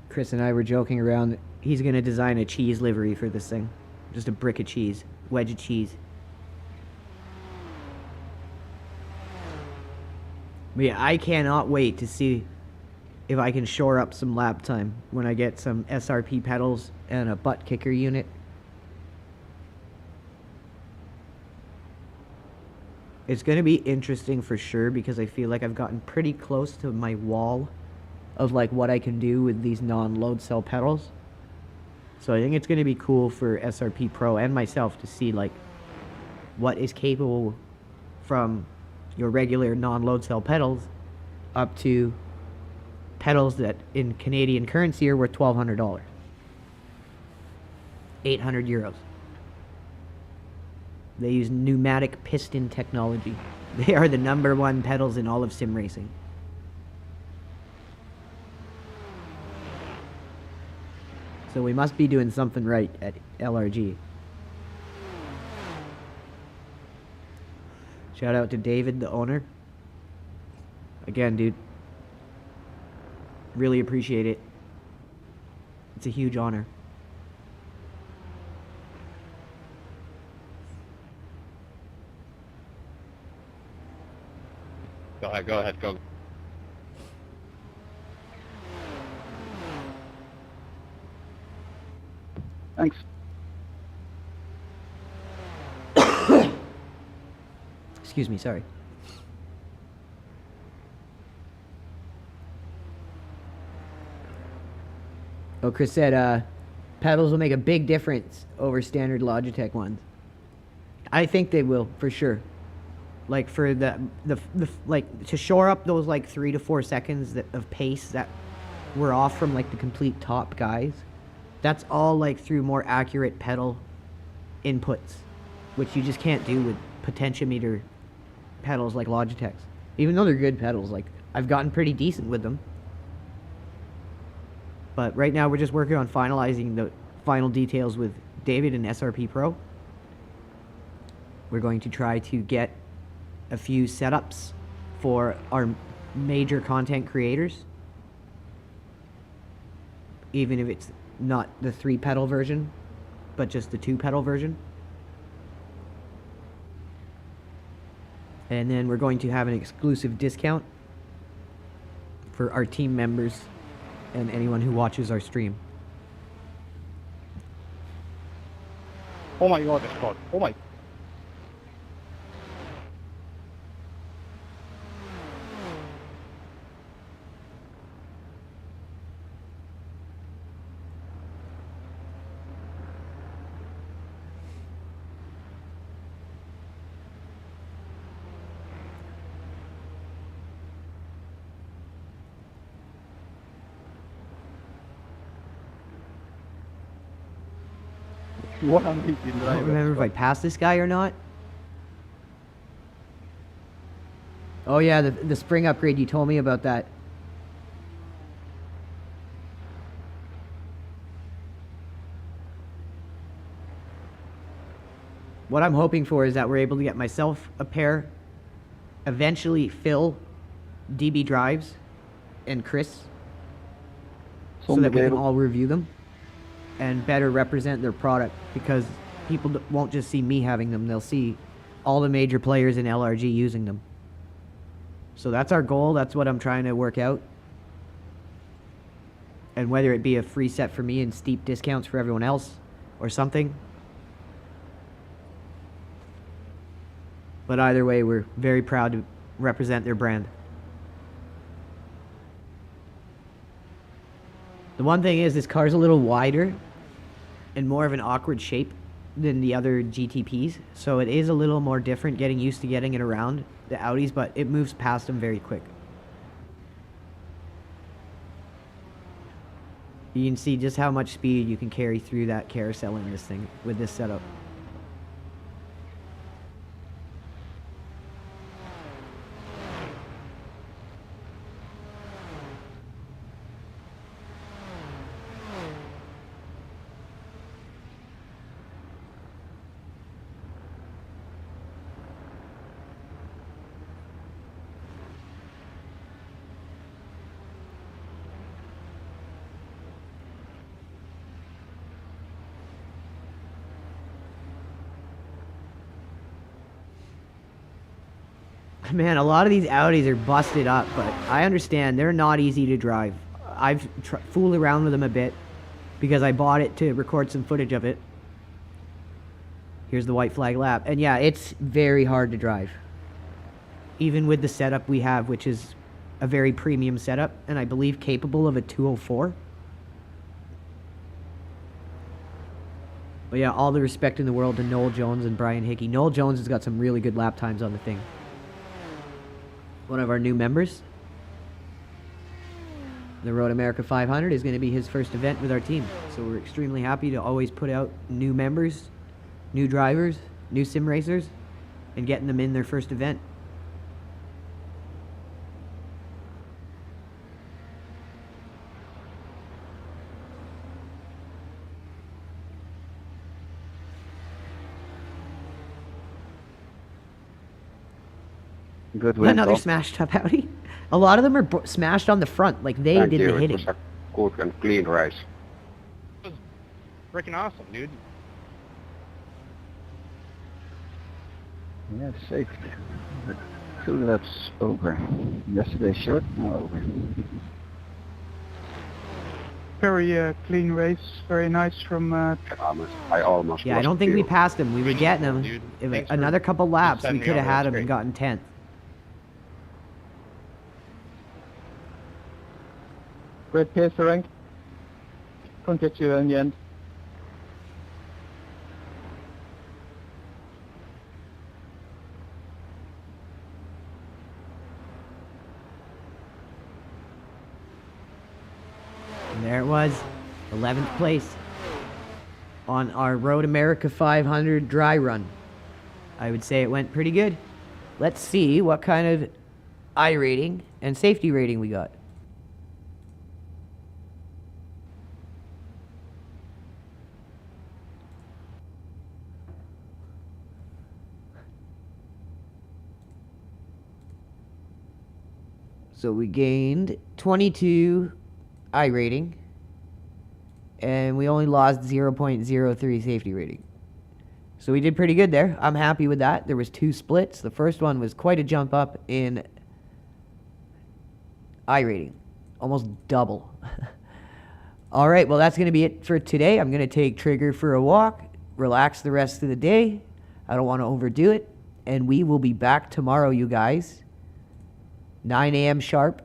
Chris and I were joking around. He's going to design a cheese livery for this thing. Just a brick of cheese. Wedge of cheese. But yeah, I cannot wait to see if I can shore up some lap time when I get some SRP pedals and a butt kicker unit. It's going to be interesting for sure, because I feel like I've gotten pretty close to my wall of like what I can do with these non-load cell pedals. So I think it's going to be cool for SRP Pro and myself to see like what is capable from your regular non-load cell pedals up to pedals that in Canadian currency are worth $1,200. 800 euros. They use pneumatic piston technology. They are the #1 pedals in all of sim racing. So we must be doing something right at LRG. Shout out to David, the owner. Again, dude. Really appreciate it. It's a huge honor. Go ahead, go. Thanks. Excuse me, sorry. Oh, Chris said, pedals will make a big difference over standard Logitech ones. I think they will, for sure. Like for the like to shore up those like 3 to 4 seconds of pace that were off from like the complete top guys. That's all like through more accurate pedal inputs, which you just can't do with potentiometer pedals like Logitech's. Even though they're good pedals, like I've gotten pretty decent with them. But right now we're just working on finalizing the final details with David and SRP Pro. We're going to try to get a few setups for our major content creators, even if it's not the 3-pedal version, but just the 2-pedal version. And then we're going to have an exclusive discount for our team members and anyone who watches our stream. Oh my god, it's God. Oh my. What am I I don't remember if I passed this guy or not. Oh yeah, the spring upgrade, you told me about that. What I'm hoping for is that we're able to get myself a pair, eventually Phil, DB drives, and Chris, so that we can all review them and better represent their product, because people won't just see me having them, they'll see all the major players in LRG using them. So that's our goal, that's what I'm trying to work out. And whether it be a free set for me and steep discounts for everyone else or something. But either way, we're very proud to represent their brand. The one thing is, this car's a little wider and more of an awkward shape than the other GTPs, so it is a little more different getting used to getting it around the Audis, but it moves past them very quick. You can see just how much speed you can carry through that carousel in this thing with this setup. Man, a lot of these Audis are busted up, but I understand they're not easy to drive. I've fooled around with them a bit because I bought it to record some footage of it. Here's the white flag lap. And yeah, it's very hard to drive. Even with the setup we have, which is a very premium setup, and I believe capable of a 204. But yeah, all the respect in the world to Noel Jones and Brian Hickey. Noel Jones has got some really good lap times on the thing. One of our new members. The Road America 500 is going to be his first event with our team. So we're extremely happy to always put out new members, new drivers, new sim racers, and getting them in their first event. Good win, Another Tom. smashed up Audi. A lot of them are smashed on the front, like they Thank did you. the It hitting. was a good and clean race. Freaking awesome, dude. Yeah, safe. Two laps over. Yesterday's short, now over. Very clean race. Very nice from I almost Yeah, I lost don't think we view. passed him. We were getting him. Dude, If thanks for another couple laps, we setting me could have up. had That's him and great. gotten 10th. great pace, rank. Couldn't get you in the end. And there it was, 11th place on our Road America 500 dry run. I would say it went pretty good. Let's see what kind of I rating and safety rating we got. So we gained 22 I rating, and we only lost 0.03 safety rating. So we did pretty good there. I'm happy with that. There was 2 splits. The first one was quite a jump up in I rating, almost double. All right, well, that's going to be it for today. I'm going to take Trigger for a walk, relax the rest of the day. I don't want to overdo it, and we will be back tomorrow, you guys. 9 a.m. sharp.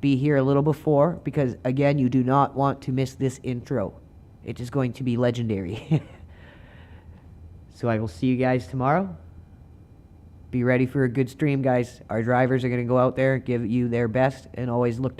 Be here a little before because, again, you do not want to miss this intro. It is going to be legendary. So I will see you guys tomorrow. Be ready for a good stream, guys. Our drivers are going to go out there, give you their best, and always look